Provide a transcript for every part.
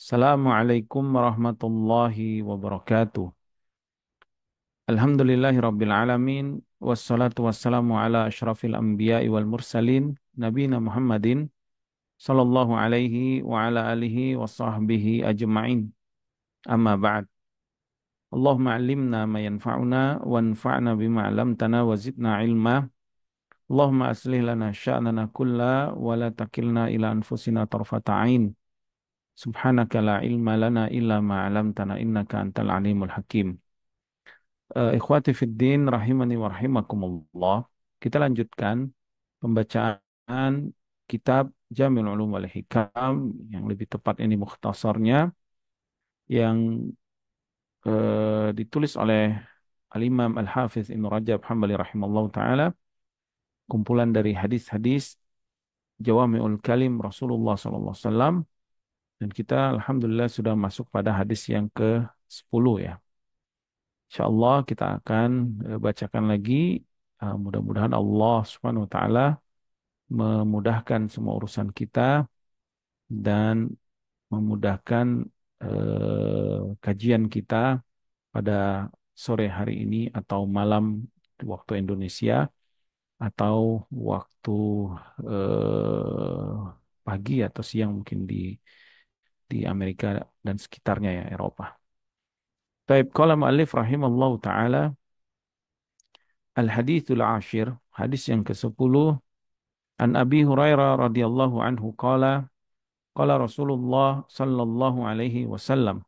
Assalamualaikum warahmatullahi wabarakatuh. Alhamdulillahi rabbil alamin. Wassalatu wassalamu ala ashrafil anbiya'i wal mursalin. Nabina Muhammadin sallallahu alaihi wa ala alihi wa sahbihi ajma'in. Amma ba'd. Allahumma alimna ma yanfa'una wanfa'na bima 'allamtana wa zidna ilma. Allahumma aslih lana sya'nana kulla wa la takilna ila anfusina tarfata 'ain. Subhanaka la ilma lana illa ma 'allamtana innaka antal alimul hakim. Ikhwati fiddin rahimani wa rahimakumullah. Kita lanjutkan pembacaan kitab Jami'ul Ulum wal Hikam, yang lebih tepat ini mukhtasarnya, yang ditulis oleh Al-Imam Al-Hafiz Ibnu Rajab Hambali rahimallahu taala, kumpulan dari hadis-hadis Jawami'ul Kalim Rasulullah sallallahu alaihi wasallam, dan kita alhamdulillah sudah masuk pada hadis yang ke-10 ya. Insyaallah kita akan bacakan lagi. Mudah-mudahan Allah Subhanahu wa taala memudahkan semua urusan kita dan memudahkan kajian kita pada sore hari ini atau malam di waktu Indonesia, atau waktu pagi atau siang mungkin di Amerika dan sekitarnya ya, Eropa. Taib qala mu'allif rahimallahu taala, al-haditsul ashir, hadis yang ke-10, an Abi Hurairah radhiyallahu anhu qala qala Rasulullah sallallahu alaihi wasallam.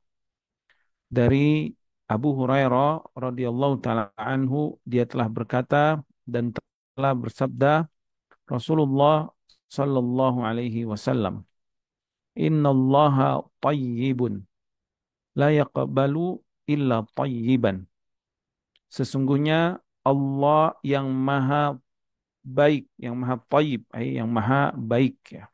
Dari Abu Hurairah radhiyallahu taala anhu, dia telah berkata dan telah bersabda Rasulullah sallallahu alaihi wasallam, innallaha tayyibun la yaqbalu illa tayyiban. Sesungguhnya Allah yang maha baik, yang maha tayyib, yang maha baik ya.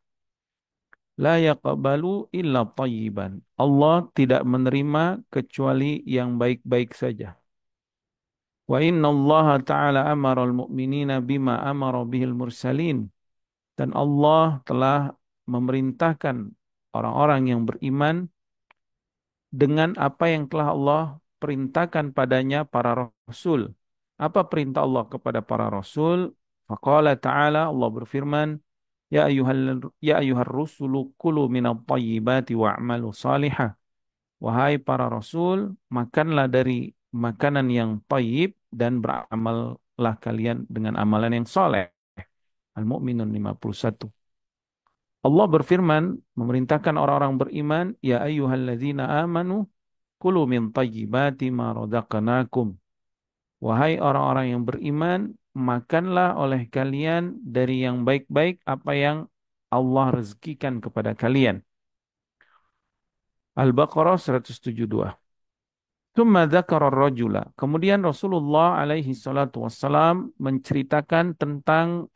La yaqbalu illa tayyiban. Allah tidak menerima kecuali yang baik-baik saja. Wa inna Allah ta'ala amara al-mu'minina bima amara bihil mursalin. Dan Allah telah memerintahkan orang-orang yang beriman dengan apa yang telah Allah perintahkan padanya para rasul. Apa perintah Allah kepada para rasul? Faqala ta'ala, Allah berfirman, ya ayyuhar rusulu kulu minat tayyibati wa'malu salihah. Wahai para rasul, makanlah dari makanan yang tayyib dan beramallah kalian dengan amalan yang soleh. Al-Mu'minun 51. Allah berfirman memerintahkan orang-orang beriman, ya ayyuhalladzina amanu kulu min tayyibati ma razaqnakum. Wahai orang-orang yang beriman, makanlah oleh kalian dari yang baik-baik apa yang Allah rezekikan kepada kalian. Al-Baqarah 172. Tsumma dzakara ar-rajula. Kemudian Rasulullah alaihi salatu wassalam menceritakan tentang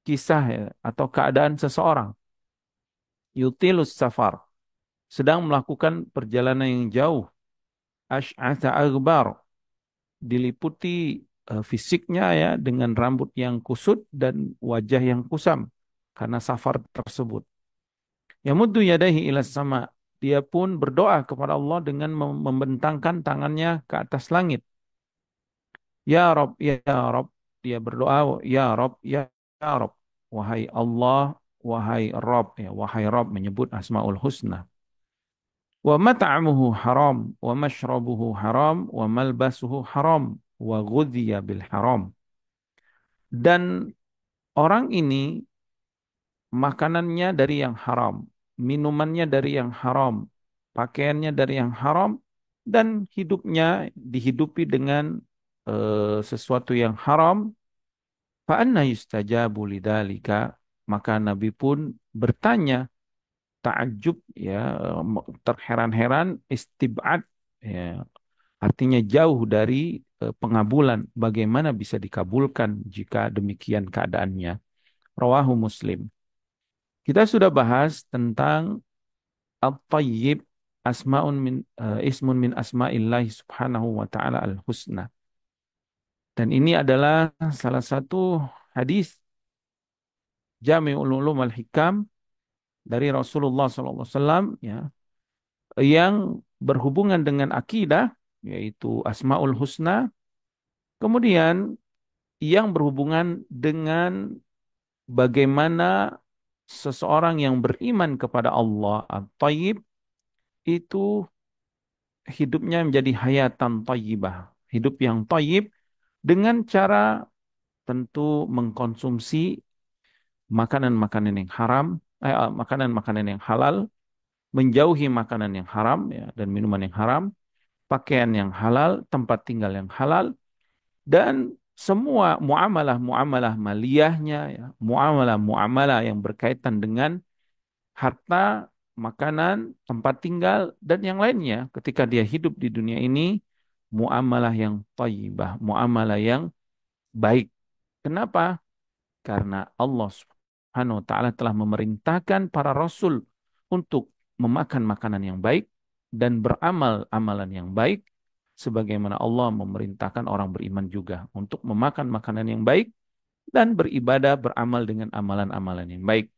kisah ya, atau keadaan seseorang. Yutilus safar. Sedang melakukan perjalanan yang jauh. Ash'atha aghbar. Diliputi fisiknya ya dengan rambut yang kusut dan wajah yang kusam karena safar tersebut. Yamuddu yadaihi ila sama. Dia pun berdoa kepada Allah dengan membentangkan tangannya ke atas langit. Ya Rob, ya Rob. Dia berdoa, ya Rob, ya Rob. Wahai Allah, wahai Rob, ya wahai Rob, menyebut Asmaul Husna. Wa mat'amuhu haram, wa mashrabuhu haram, wa malbasuhu haram, wa ghudhiya bil haram. Dan orang ini makanannya dari yang haram, minumannya dari yang haram, pakaiannya dari yang haram, dan hidupnya dihidupi dengan sesuatu yang haram. Fa anna yustajabu lidzalika. Maka Nabi pun bertanya, takjub ya, terheran-heran, istibad ya, artinya jauh dari pengabulan. Bagaimana bisa dikabulkan jika demikian keadaannya? Rawahu Muslim. Kita sudah bahas tentang at-tayyib, ismun min asma'illahi subhanahu wa ta'ala al-husna. Dan ini adalah salah satu hadis Jami'ul Ulum al-Hikam dari Rasulullah SAW ya, yang berhubungan dengan akidah, yaitu Asmaul Husna. Kemudian yang berhubungan dengan bagaimana seseorang yang beriman kepada Allah At-Tayyib itu hidupnya menjadi hayatan thayyibah, hidup yang thayyib dengan cara tentu mengkonsumsi makanan-makanan yang haram, makanan-makanan yang halal, menjauhi makanan yang haram ya, dan minuman yang haram, pakaian yang halal, tempat tinggal yang halal, dan semua muamalah-muamalah maliyahnya, ya, muamalah-muamalah yang berkaitan dengan harta, makanan, tempat tinggal, dan yang lainnya ketika dia hidup di dunia ini, muamalah yang thayyibah, muamalah yang baik. Kenapa? Karena Allah Subhanahu wa taala telah memerintahkan para rasul untuk memakan makanan yang baik dan beramal amalan yang baik sebagaimana Allah memerintahkan orang beriman juga untuk memakan makanan yang baik dan beribadah beramal dengan amalan-amalan yang baik.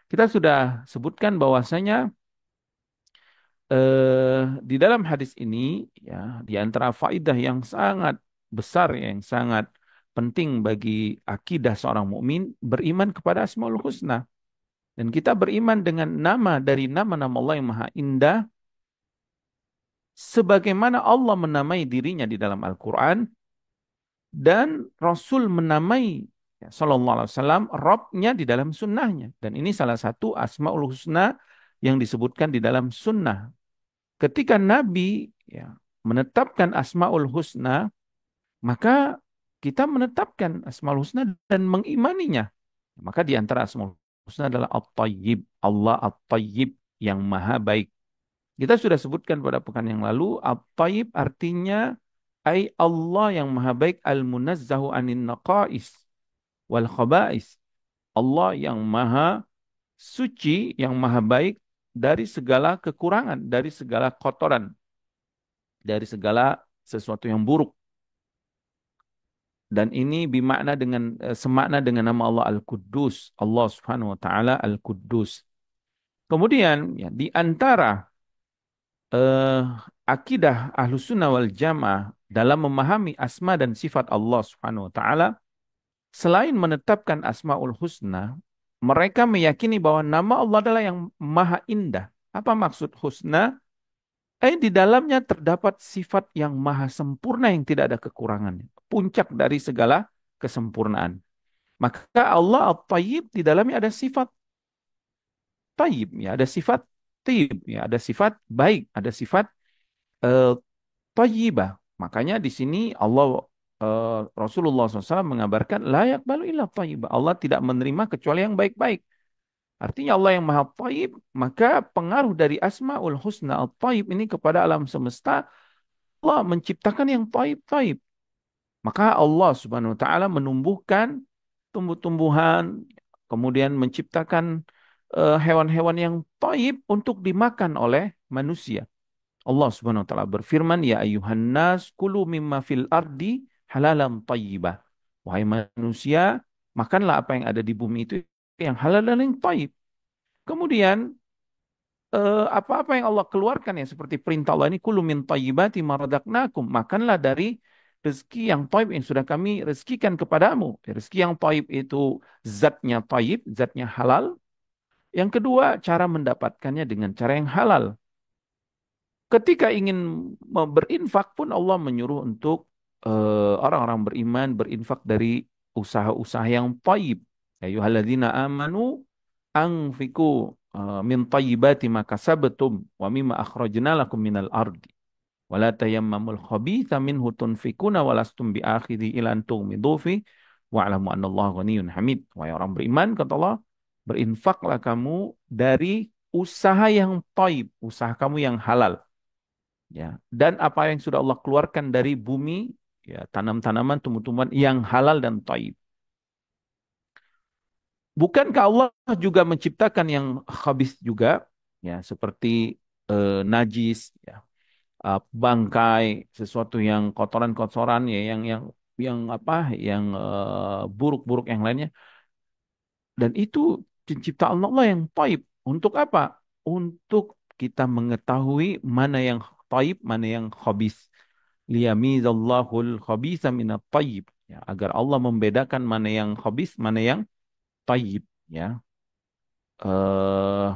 Kita sudah sebutkan bahwasanya di dalam hadis ini ya di antara faidah yang sangat besar yang sangat penting bagi akidah seorang mukmin beriman kepada Asmaul Husna dan kita beriman dengan nama dari nama-nama Allah yang maha indah sebagaimana Allah menamai dirinya di dalam Al-Qur'an dan Rasul menamai ya, Sallallahu Alaihi Wasallam Robnya di dalam sunnahnya dan ini salah satu Asmaul Husna yang disebutkan di dalam sunnah. Ketika Nabi ya, menetapkan Asmaul Husna, maka kita menetapkan Asmaul Husna dan mengimaninya. Maka di antara Asmaul Husna adalah At-Tayyib, Allah At-Tayyib yang maha baik. Kita sudah sebutkan pada pekan yang lalu, At-Tayyib artinya ai Allah yang maha baik al-munazzahu anin naqais wal khaba'is. Allah yang maha suci, yang maha baik dari segala kekurangan, dari segala kotoran, dari segala sesuatu yang buruk. Dan ini bimakna dengan semakna dengan nama Allah Al-Quddus, Allah Subhanahu wa taala Al-Quddus. Kemudian ya, di antara eh, akidah Ahlus Sunnah wal Jamaah dalam memahami asma dan sifat Allah Subhanahu wa taala, selain menetapkan Asmaul Husna, mereka meyakini bahwa nama Allah adalah yang maha indah. Apa maksud husna? Di dalamnya terdapat sifat yang maha sempurna yang tidak ada kekurangannya. Puncak dari segala kesempurnaan. Maka Allah At-Tayyib di dalamnya ada sifat tayyib, ya, ada sifat tayyib, ya, ada sifat baik, ada sifat eh, tayyibah. Makanya di sini Rasulullah SAW mengabarkan layak balu ilah tayyibah. Allah tidak menerima kecuali yang baik-baik. Artinya Allah yang maha tayyib, maka pengaruh dari Asmaul Husna At-Tayyib ini kepada alam semesta Allah menciptakan yang taib-taib. Maka Allah Subhanahu wa taala menumbuhkan tumbuh-tumbuhan, kemudian menciptakan hewan-hewan yang taib untuk dimakan oleh manusia. Allah Subhanahu wa taala berfirman, "Ya ayuhan nas kulu mimma fil ardi halalan tayyibah." Wahai manusia, makanlah apa yang ada di bumi itu yang halal dan yang taib. Kemudian apa-apa yang Allah keluarkan ya seperti perintah Allah ini kulu min thayyibati ma razaqnakum, makanlah dari rezeki yang thayyib yang sudah kami rezekikan kepadamu. Rezeki yang thayyib itu zatnya thayyib, zatnya halal. Yang kedua, cara mendapatkannya dengan cara yang halal. Ketika ingin berinfak pun Allah menyuruh untuk orang-orang beriman berinfak dari usaha-usaha yang thayyib. Ya ayyuhalladzina amanu anfiku min tayyibati ma kasabtum wa mimma akhrajna lakum minal ardi wa la tayammamul khabitha minhu tunfikuna wa lastum bi akhidhi ila an tughmidu fi wa'lamu annallaha ghaniyyun hamid. Wahai orang beriman, kata Allah, berinfaklah kamu dari usaha yang thayyib, usaha kamu yang halal. Ya, dan apa yang sudah Allah keluarkan dari bumi, ya, tanam-tanaman, tumbuh-tumbuhan yang halal dan thayyib. Bukankah Allah juga menciptakan yang khabis juga, ya, seperti najis, ya, bangkai, sesuatu yang kotoran-kotoran, ya, yang apa, yang buruk-buruk yang lainnya. Dan itu penciptaan Allah yang taib. Untuk apa? Untuk kita mengetahui mana yang taib, mana yang khabis. Liyamizallahul khabisa minat taib. Ya, agar Allah membedakan mana yang khabis, mana yang taib. Ya, eh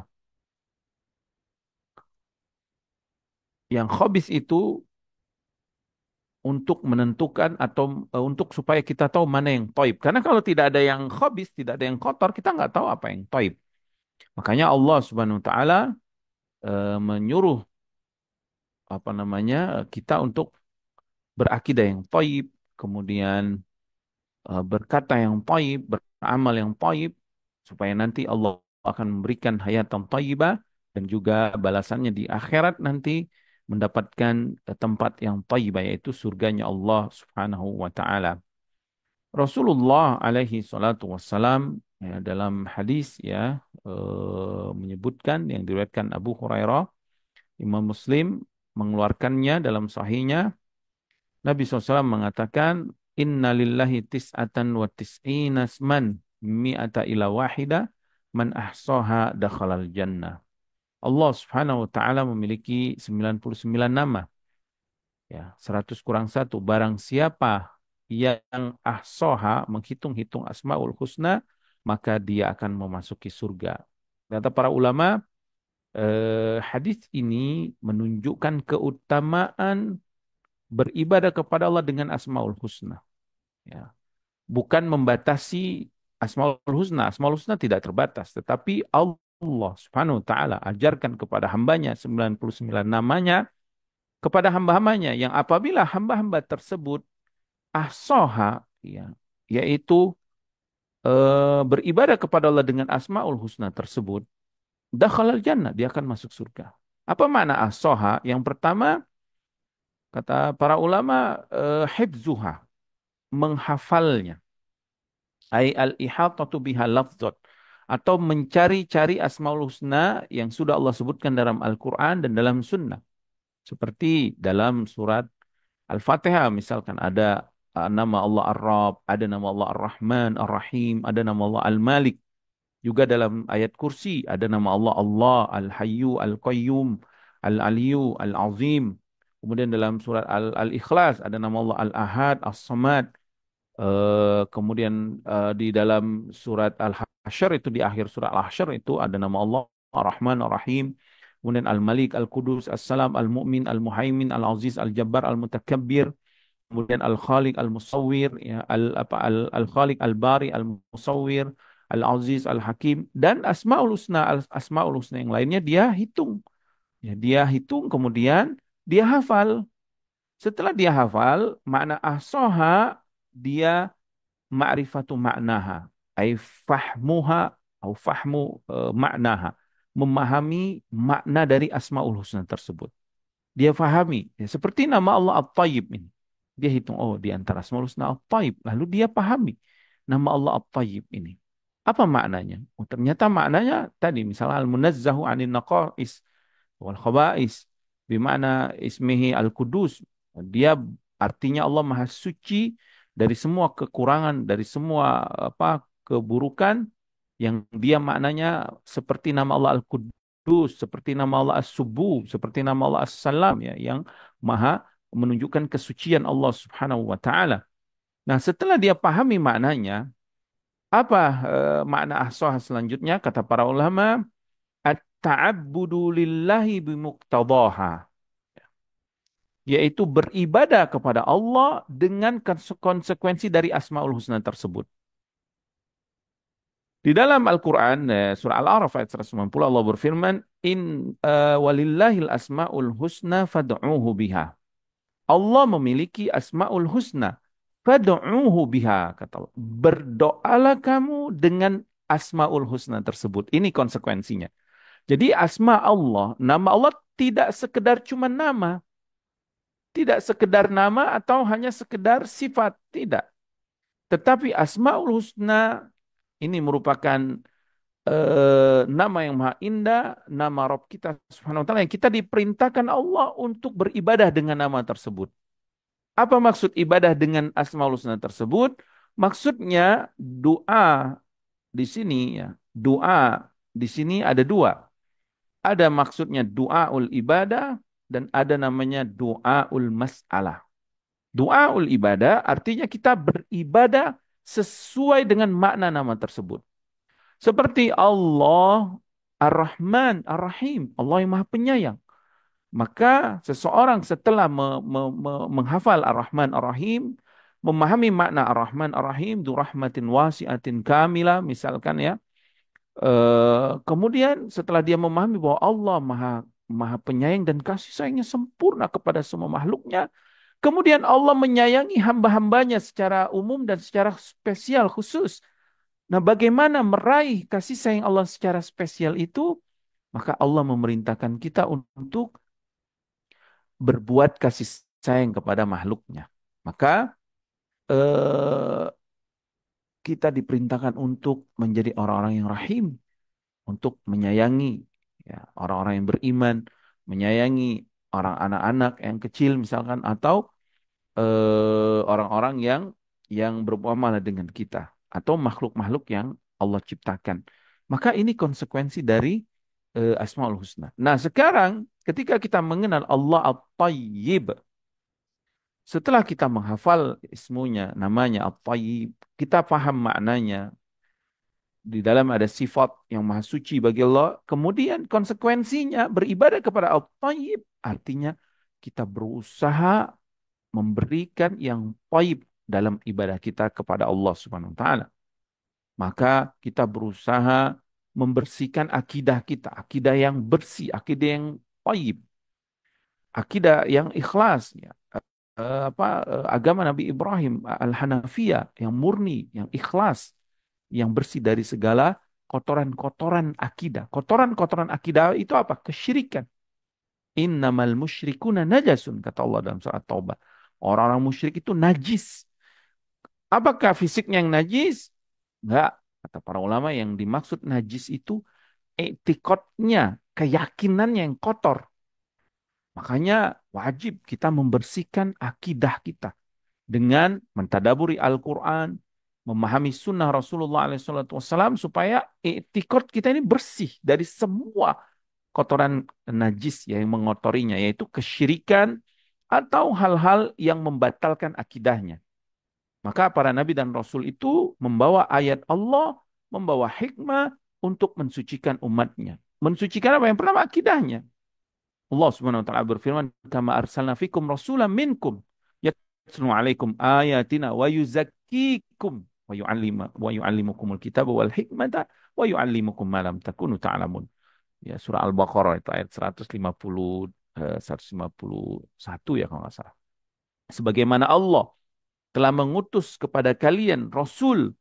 yang khabis itu untuk menentukan atau untuk supaya kita tahu mana yang taib. Karena kalau tidak ada yang khabis, tidak ada yang kotor, kita nggak tahu apa yang taib. Makanya Allah Subhanahu wa taala menyuruh apa namanya kita untuk berakidah yang taib, kemudian berkata yang taib, beramal yang taib, supaya nanti Allah akan memberikan hayatan taibah dan juga balasannya di akhirat nanti mendapatkan tempat yang taibah yaitu surganya Allah Subhanahu wa taala. Rasulullah alaihi salatu wassalam ya, dalam hadis ya menyebutkan yang diriwayatkan Abu Hurairah, Imam Muslim mengeluarkannya dalam sahihnya. Nabi SAW mengatakan, Inna lillahi tis'atan wa tis'ina asman mi'ata ila wahida man ahsaha dakhalal jannah. Allah Subhanahu wa taala memiliki 99 nama. Ya, 100 kurang satu. Barang siapa yang ahsaha menghitung-hitung Asmaul Husna, maka dia akan memasuki surga. Kata para ulama, hadis ini menunjukkan keutamaan beribadah kepada Allah dengan Asmaul Husna. Ya. Bukan membatasi Asmaul Husna. Asmaul Husna tidak terbatas. Tetapi Allah Subhanahu wa taala ajarkan kepada hambanya 99 namanya kepada hamba-hambanya yang apabila hamba-hamba tersebut ahsoha ya, yaitu beribadah kepada Allah dengan Asmaul Husna tersebut, dakhalal jannah, dia akan masuk surga. Apa makna ahsoha? Yang pertama, kata para ulama, hifzuha, menghafalnya. Ai al-ihatatu biha lafzat, atau mencari-cari Asmaul Husna yang sudah Allah sebutkan dalam Al-Quran dan dalam Sunnah. Seperti dalam surat Al-Fatihah misalkan ada nama Allah Ar-Rab, ada nama Allah Ar-Rahman, Ar-Rahim, ada nama Allah Al-Malik. Juga dalam ayat kursi ada nama Allah Allah Al-Hayyu Al-Qayyum Al-Aliyu Al-Azim. Kemudian dalam surat Al-Ikhlas ada nama Allah Al-Ahad As-Samad. Kemudian di dalam surat Al-Hasyr itu di akhir surat Al-Hasyr itu ada nama Allah Ar-Rahman Ar-Rahim. Kemudian Al-Malik Al-Qudus As-Salam Al-Mu'min Al-Muhaimin Al-Aziz Al-Jabbar Al-Mutakabbir. Kemudian Al-Khaliq Al-Musawwir ya, Al-Khaliq Al-Bari Al-Musawwir Al-Aziz Al-Hakim dan Asmaul Husna yang lainnya dia hitung. Ya, dia hitung kemudian dia hafal. Setelah dia hafal, makna ahsoha dia ma'rifatu maknaha, ay fahmuha atau fahmu maknaha, memahami makna dari Asmaul Husna tersebut. Dia fahami, ya, seperti nama Allah At-Tayyib ini. Dia hitung, oh di antara Asmaul Husna At-Tayyib. Lalu dia pahami nama Allah At-Tayyib ini. Apa maknanya? Oh, ternyata maknanya tadi misalnya Al-Munazzahu anin naqais wal khaba'is bimana ismihi Al-Qudus. Dia artinya Allah Maha Suci dari semua kekurangan, dari semua apa keburukan yang dia maknanya seperti nama Allah Al-Qudus, seperti nama Allah As-Subuh, seperti nama Allah As-Salam ya, yang Maha menunjukkan kesucian Allah Subhanahu wa taala. Nah, setelah dia pahami maknanya, apa makna ahsah selanjutnya kata para ulama? At-ta'abbudu lillahi bimuqtadaha, yaitu beribadah kepada Allah dengan konsekuensi dari Asmaul Husna tersebut. Di dalam Al-Quran, surah Al-A'raf ayat 190 Allah berfirman, walillahil asma'ul husna fad'uhu biha. Allah memiliki asma'ul husna. Fad'uhu biha, kata Allah. Berdoalah kamu dengan asma'ul husna tersebut. Ini konsekuensinya. Jadi asma Allah, nama Allah tidak sekedar cuma nama. Tidak sekedar nama atau hanya sekedar sifat. Tidak. Tetapi asma'ul husna ini merupakan nama yang maha indah, nama Rabb kita Subhanahu wa taala yang kita diperintahkan Allah untuk beribadah dengan nama tersebut. Apa maksud ibadah dengan Asmaul Husna tersebut? Maksudnya doa di sini ya. Doa di sini ada dua. Ada maksudnya du'aul ibadah dan ada namanya du'aul mas'alah. Du'aul ibadah artinya kita beribadah sesuai dengan makna nama tersebut. Seperti Allah Ar-Rahman Ar-Rahim, Allah yang Maha Penyayang. Maka seseorang setelah menghafal Ar-Rahman Ar-Rahim, memahami makna Ar-Rahman Ar-Rahim, du rahmatin wasi'atin kamila, misalkan ya. Kemudian setelah dia memahami bahwa Allah Maha Maha Penyayang dan kasih sayangnya sempurna kepada semua makhluknya, kemudian Allah menyayangi hamba-hambanya secara umum dan secara spesial khusus. Nah, bagaimana meraih kasih sayang Allah secara spesial itu? Maka Allah memerintahkan kita untuk berbuat kasih sayang kepada makhluknya. Maka eh, kita diperintahkan untuk menjadi orang-orang yang rahim, untuk menyayangi ya, orang-orang yang beriman, menyayangi orang anak-anak yang kecil misalkan, atau orang-orang yang bermuamalah dengan kita, atau makhluk-makhluk yang Allah ciptakan. Maka ini konsekuensi dari Asmaul Husna. Nah, sekarang ketika kita mengenal Allah At-Tayyib, setelah kita menghafal ismunya, namanya At-Tayyib, kita paham maknanya. Di dalam ada sifat yang maha suci bagi Allah. Kemudian konsekuensinya beribadah kepada At-Tayyib. Artinya kita berusaha memberikan yang taib dalam ibadah kita kepada Allah Subhanahu wa taala. Maka kita berusaha membersihkan akidah kita, akidah yang bersih, akidah yang taib, akidah yang ikhlas ya. Agama Nabi Ibrahim Al-Hanafiyah yang murni, yang ikhlas, yang bersih dari segala kotoran-kotoran akidah. Kotoran-kotoran akidah itu apa? Kesyirikan. Innamal musyrikuna najasun, kata Allah dalam surat Taubah. Orang-orang musyrik itu najis. Apakah fisiknya yang najis? Enggak. Kata para ulama, yang dimaksud najis itu etikotnya, keyakinannya yang kotor. Makanya wajib kita membersihkan akidah kita dengan mentadaburi Al-Quran, memahami sunnah Rasulullah SAW, supaya etikot kita ini bersih dari semua kotoran najis yang mengotorinya, yaitu kesyirikan atau hal-hal yang membatalkan akidahnya. Maka para nabi dan rasul itu membawa ayat Allah, membawa hikmah untuk mensucikan umatnya. Mensucikan apa? Yang pertama akidahnya. Allah Subhanahu wa taala berfirman, "Kama arsalna fikum rasulan minkum yatlu 'alaikum ayatina wa yuzakkikum wa yu'allimukumul kitaba wal hikmata wa yu'allimukum ma lam takunu ta'lamun." Ya, surah Al-Baqarah itu ayat 150 151 ya kalau nggak salah. Sebagaimana Allah telah mengutus kepada kalian rasul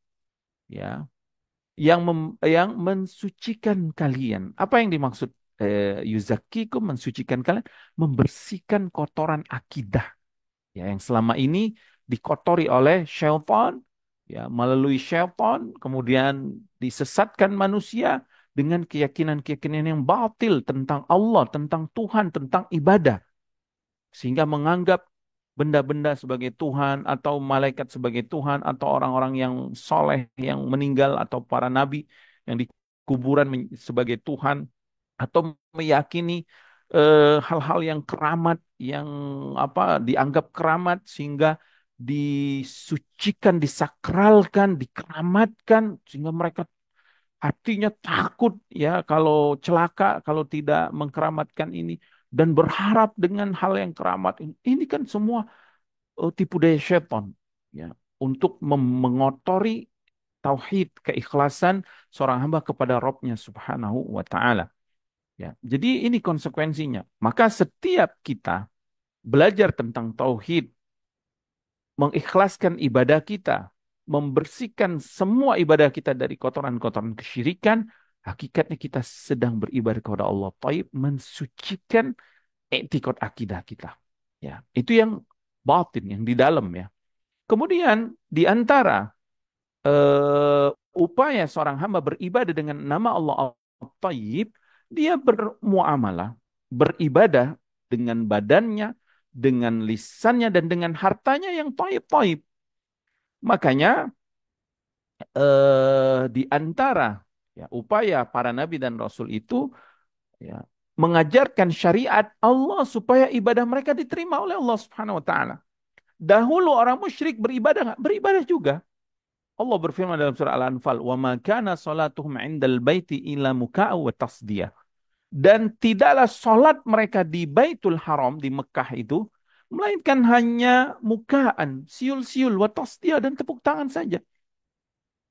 ya yang mensucikan kalian. Apa yang dimaksud yuzakikum, mensucikan kalian, membersihkan kotoran akidah ya yang selama ini dikotori oleh syaitan ya, melalui syaitan kemudian disesatkan manusia dengan keyakinan-keyakinan yang batil tentang Allah, tentang Tuhan, tentang ibadah, sehingga menganggap benda-benda sebagai Tuhan atau malaikat sebagai Tuhan atau orang-orang yang soleh yang meninggal atau para nabi yang di kuburan sebagai Tuhan, atau meyakini hal-hal yang keramat yang dianggap keramat sehingga disucikan, disakralkan, dikeramatkan sehingga mereka hatinya takut ya kalau celaka, kalau tidak mengkeramatkan ini, dan berharap dengan hal yang keramat ini. Ini kan semua tipu daya setan ya untuk mengotori tauhid, keikhlasan seorang hamba kepada Rabb-Nya Subhanahu wa taala. Ya. Jadi ini konsekuensinya. Maka setiap kita belajar tentang tauhid, mengikhlaskan ibadah kita, membersihkan semua ibadah kita dari kotoran-kotoran kesyirikan, hakikatnya kita sedang beribadah kepada Allah Taib, mensucikan etikot akidah kita. Ya, itu yang batin, yang di dalam ya. Kemudian di antara upaya seorang hamba beribadah dengan nama Allah Al-Tayyib, dia bermuamalah, beribadah dengan badannya, dengan lisannya, dan dengan hartanya yang taib-taib. Makanya di antara ya, upaya para nabi dan rasul itu ya, mengajarkan syariat Allah supaya ibadah mereka diterima oleh Allah Subhanahu wa taala. Dahulu orang musyrik beribadah nggak? Beribadah juga. Allah berfirman dalam surah Al-Anfal, "Wa ma kana salatuhum 'indal baiti illa muka'u wa tasdiyah." Dan tidaklah salat mereka di Baitul Haram di Mekah itu melainkan hanya mukaan, siul-siul, wa tasdiyah dan tepuk tangan saja.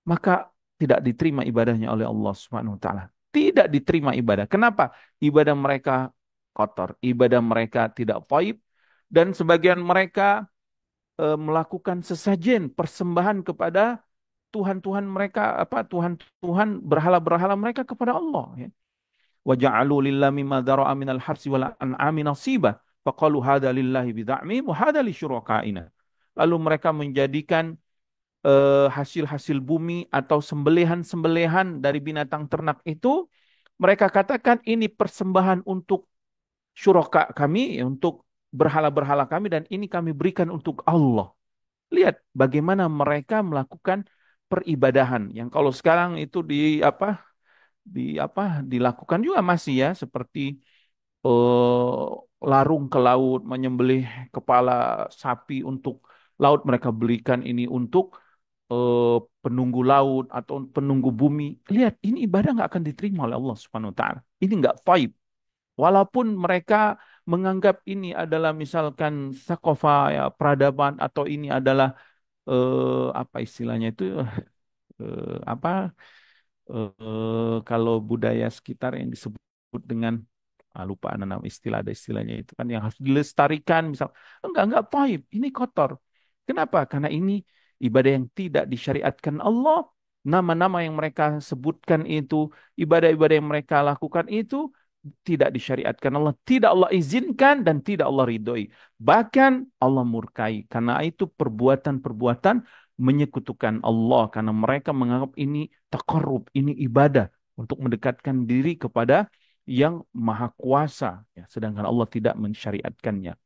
Maka tidak diterima ibadahnya oleh Allah Subhanahu wa taala. Tidak diterima ibadah. Kenapa? Ibadah mereka kotor, ibadah mereka tidak thayyib dan sebagian mereka melakukan sesajen persembahan kepada Tuhan-Tuhan mereka apa Tuhan-Tuhan berhala-berhala mereka kepada Allah ya. Wa ja'alu lillahi mimma dzara'a minal harsi wal an'ami nasiba faqalu hadza lillahi bid'ami wa hadza li syurakaina. Lalu mereka menjadikan hasil-hasil bumi atau sembelihan-sembelihan dari binatang ternak itu mereka katakan ini persembahan untuk syuraka kami, untuk berhala-berhala kami dan ini kami berikan untuk Allah. Lihat bagaimana mereka melakukan peribadahan yang kalau sekarang itu dilakukan juga masih ya seperti eh, larung ke laut menyembelih kepala sapi untuk laut mereka belikan ini untuk penunggu laut atau penunggu bumi. Lihat ini ibadah nggak akan diterima oleh Allah Subhanahu Wa Taala. Ini nggak taib. Walaupun mereka menganggap ini adalah misalkan sakofa ya peradaban atau ini adalah apa istilahnya itu apa kalau budaya sekitar yang disebut dengan lupa nama istilah ada istilahnya itu kan yang harus dilestarikan misal enggak taib ini kotor. Kenapa? Karena ini ibadah yang tidak disyariatkan Allah. Nama-nama yang mereka sebutkan itu, ibadah-ibadah yang mereka lakukan itu tidak disyariatkan Allah, tidak Allah izinkan dan tidak Allah ridhoi. Bahkan Allah murkai karena itu perbuatan-perbuatan menyekutukan Allah karena mereka menganggap ini taqarrub, ini ibadah untuk mendekatkan diri kepada yang maha kuasa ya, sedangkan Allah tidak mensyariatkannya.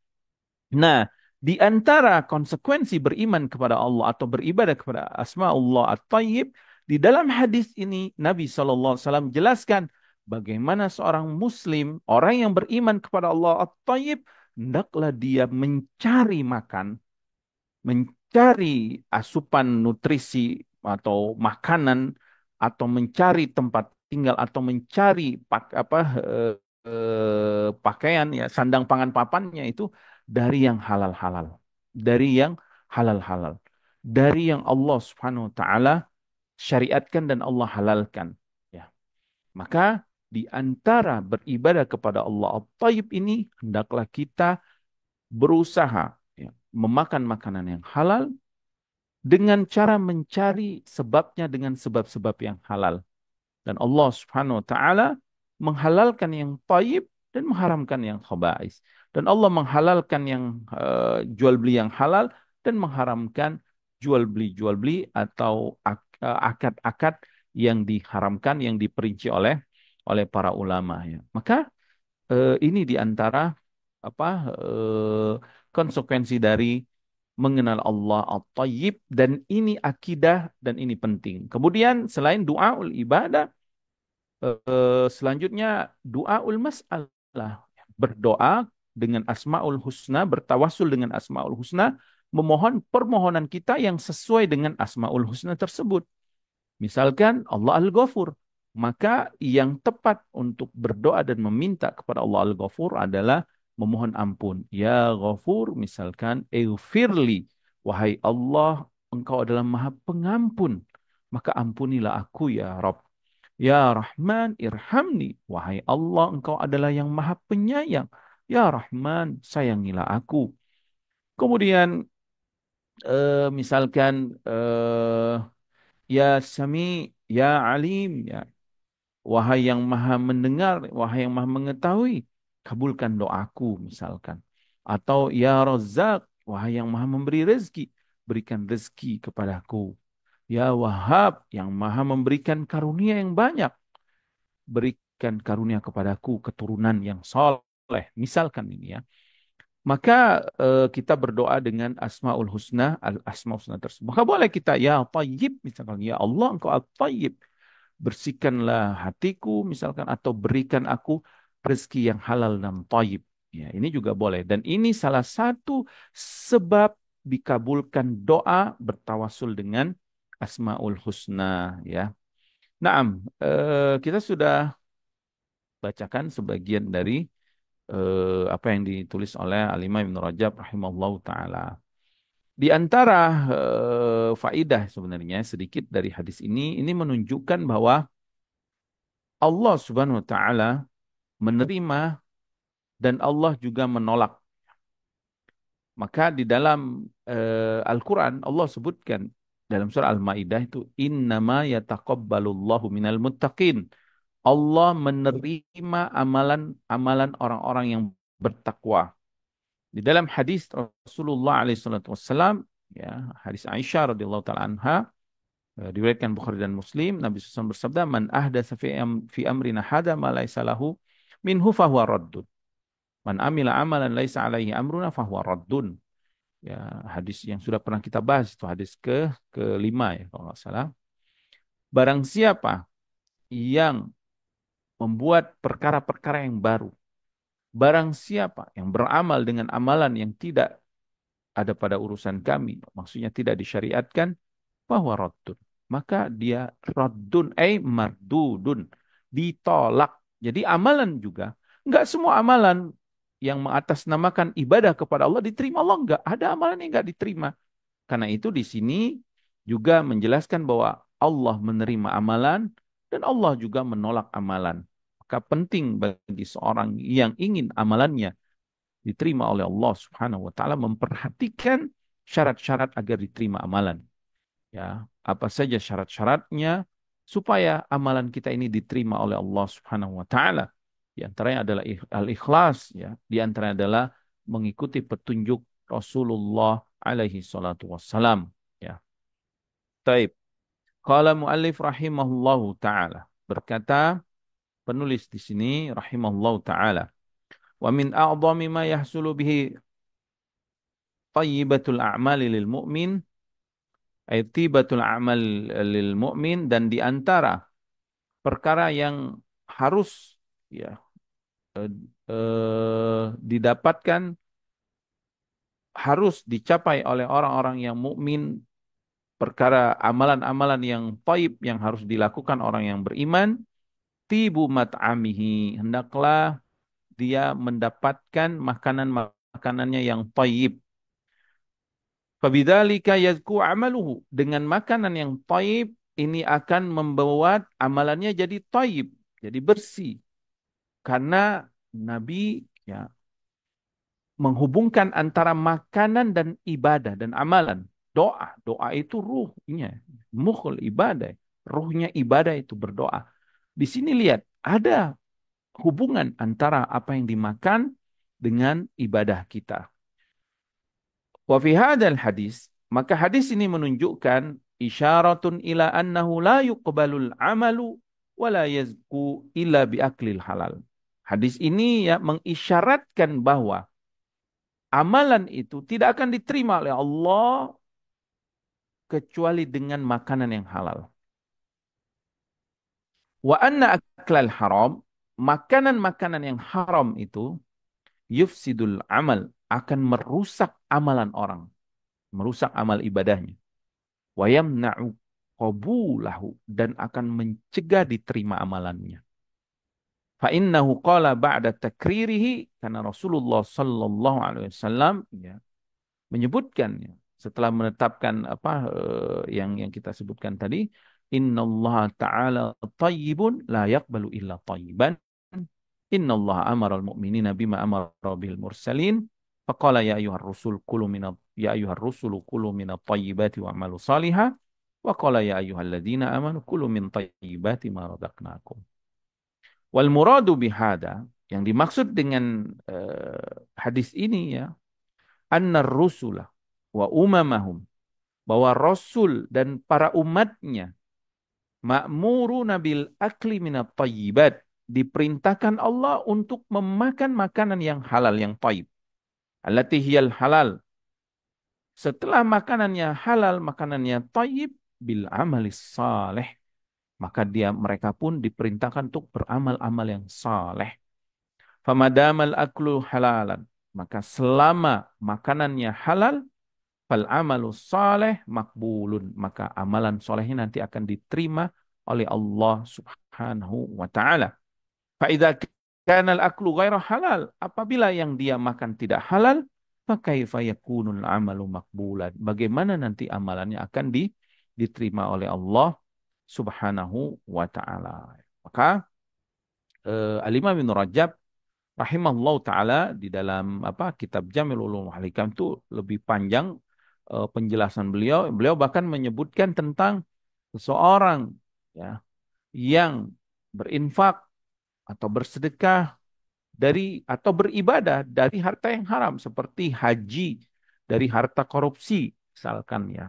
Nah, di antara konsekuensi beriman kepada Allah atau beribadah kepada asma Allah at-tayyib, di dalam hadis ini Nabi SAW jelaskan bagaimana seorang muslim, orang yang beriman kepada Allah at-tayyib, hendaklah dia mencari makan, mencari asupan nutrisi atau makanan, atau mencari tempat tinggal, atau mencari pakaian ya sandang pangan papannya itu dari yang halal-halal, dari yang halal-halal, dari yang Allah Subhanahu wa taala syariatkan dan Allah halalkan ya. Maka di antara beribadah kepada Allah At-Tayyib ini hendaklah kita berusaha ya, memakan makanan yang halal dengan cara mencari sebabnya dengan sebab-sebab yang halal. Dan Allah Subhanahu wa taala menghalalkan yang taib dan mengharamkan yang khaba'is. Dan Allah menghalalkan yang jual beli yang halal dan mengharamkan jual beli atau akad-akad yang diharamkan yang diperinci oleh para ulama ya. Maka ini di antara apa konsekuensi dari mengenal Allah At-Tayyib dan ini akidah dan ini penting. Kemudian selain doa ul ibadah selanjutnya doaul mas'alah. Berdoa dengan Asmaul Husna, bertawasul dengan Asmaul Husna, memohon permohonan kita yang sesuai dengan Asmaul Husna tersebut. Misalkan Allah Al-Ghafur, maka yang tepat untuk berdoa dan meminta kepada Allah Al-Ghafur adalah memohon ampun. Ya Ghafur, misalkan, Eufirli, wahai Allah, Engkau adalah Maha Pengampun, maka ampunilah aku ya Rabb. Ya Rahman, irhamni, wahai Allah, Engkau adalah yang Maha Penyayang. Ya Rahman, sayangilah aku. Kemudian misalkan ya Sami, ya Alim, ya wahai yang maha mendengar, wahai yang maha mengetahui, kabulkan doaku misalkan. Atau ya Razzaq, wahai yang maha memberi rezeki, berikan rezeki kepadaku. Ya Wahhab, yang maha memberikan karunia yang banyak, berikan karunia kepadaku keturunan yang soleh. Misalkan ini ya. Maka kita berdoa dengan Asmaul Husna, Asmaul Husna tersebut. Maka boleh kita ya Tayyib, misalkan ya Allah engkau At-Tayyib, bersihkanlah hatiku misalkan atau berikan aku rezeki yang halal dan thayyib. Ya, ini juga boleh. Dan ini salah satu sebab dikabulkan doa bertawasul dengan Asmaul Husna. Ya, Naam, kita sudah bacakan sebagian dari apa yang ditulis oleh Al-Imam Ibn Rajab rahimahullah taala. Di antara faidah sebenarnya sedikit dari hadis ini menunjukkan bahwa Allah Subhanahu wa taala menerima dan Allah juga menolak. Maka di dalam Al-Quran Allah sebutkan dalam surah Al-Maidah itu innama yataqabbalullahu minal muttaqin. Allah menerima amalan-amalan orang-orang yang bertakwa. Di dalam hadis Rasulullah SAW, ya, hadis Aisyah radhiyallahu taala anha, diriwayatkan Bukhari dan Muslim, Nabi SAW bersabda, "Man ahdatsa fi amrina hada ma laisa lahu minhu fahuwa raddun. Man amila amalan laisa alaihi amruna fahuwa raddun." Ya, hadis yang sudah pernah kita bahas itu hadis kelima ya kalau nggak salah. Barang siapa yang membuat perkara-perkara yang baru, barang siapa yang beramal dengan amalan yang tidak ada pada urusan kami, maksudnya tidak disyariatkan, bahwa raddun. Maka dia raddun, mardudun, ditolak. Jadi amalan juga, enggak semua amalan yang mengatasnamakan ibadah kepada Allah diterima Allah, enggak. Ada amalan yang enggak diterima. Karena itu di sini juga menjelaskan bahwa Allah menerima amalan dan Allah juga menolak amalan. Maka penting bagi seorang yang ingin amalannya diterima oleh Allah Subhanahu wa taala memperhatikan syarat-syarat agar diterima amalan. Ya, apa saja syarat-syaratnya supaya amalan kita ini diterima oleh Allah Subhanahu wa taala. Di antaranya adalah al-ikhlas, ya. Di antaranya adalah mengikuti petunjuk Rasulullah alaihi salatu wassalam, ya. Taib. Qala muallif rahimahullahu taala. Berkata penulis di sini rahimahullahu taala. Wa min a'dhami ma yahsulu bihi thayyibatul a'mali lil mu'min ay tibatul a'mal lil mu'min, dan di antara perkara yang harus, ya, eh, didapatkan, harus dicapai oleh orang-orang yang mukmin, perkara amalan-amalan yang taib yang harus dilakukan orang yang beriman, tibu mat'amihi, hendaklah dia mendapatkan makanan-makanannya yang taib. Fabidzalika yazku amaluhu, dengan makanan yang taib ini akan membuat amalannya jadi taib, jadi bersih. Karena Nabi, ya, menghubungkan antara makanan dan ibadah dan amalan. Doa itu ruhnya, mukhul ibadah. Ruhnya ibadah itu berdoa. Di sini lihat, ada hubungan antara apa yang dimakan dengan ibadah kita. Wa fi hadzal hadis, maka hadis ini menunjukkan isyaratun ila annahu la yuqbalul amalu wa la yazku illa bi aklil halal. Hadis ini ya mengisyaratkan bahwa amalan itu tidak akan diterima oleh Allah kecuali dengan makanan yang halal. Wa anna aklal haram, makanan-makanan yang haram itu yufsidul amal, akan merusak amalan orang, merusak amal ibadahnya. Wa yamna'u qabulahu, dan akan mencegah diterima amalannya. Fa innahu qala ba'da takririhi, karena Rasulullah sallallahu alaihi wasallam, ya, menyebutkan, ya, setelah menetapkan apa yang kita sebutkan tadi, innallaha ta'ala thayyibun la yaqbalu illa thayyiban. Innallaha amara al-mu'minina bima amara bil mursalin. Faqala ya ayyuhar rusul kulu minat ya ayyuhar rusulu kulu minat thayyibati wa'malu salihah. Wa qala ya ayyuhalladzina amanu kulu min thayyibati ma razaqnakum. Wal muradu bihada, yang dimaksud dengan hadis ini, ya, annar rusula wa umamahum, bahwa Rasul dan para umatnya ma'muruna bil akli minat thayyibat, diperintahkan Allah untuk memakan makanan yang halal, yang thayyib. Allati hiyal halal. Setelah makanannya halal, makanannya thayyib, bil amalis saleh, maka mereka pun diperintahkan untuk beramal-amal yang saleh. Famadamal aklu halalan. Maka selama makanannya halal, fal amalu saleh makbulun. Maka amalan solehnya nanti akan diterima oleh Allah Subhanahu wa taala. Fa idza kana al-aklu ghaira halal, apabila yang dia makan tidak halal, fakaifa yakunul amalu makbulan. Bagaimana nanti amalannya akan diterima oleh Allah Subhanahu wa taala. Maka Al-Imam Ibnu Rajab rahimahullah taala di dalam kitab Jamil Ulum wal Hikam itu lebih panjang penjelasan beliau. Beliau bahkan menyebutkan tentang seseorang ya yang berinfak atau bersedekah dari atau beribadah dari harta yang haram seperti haji dari harta korupsi misalkan ya,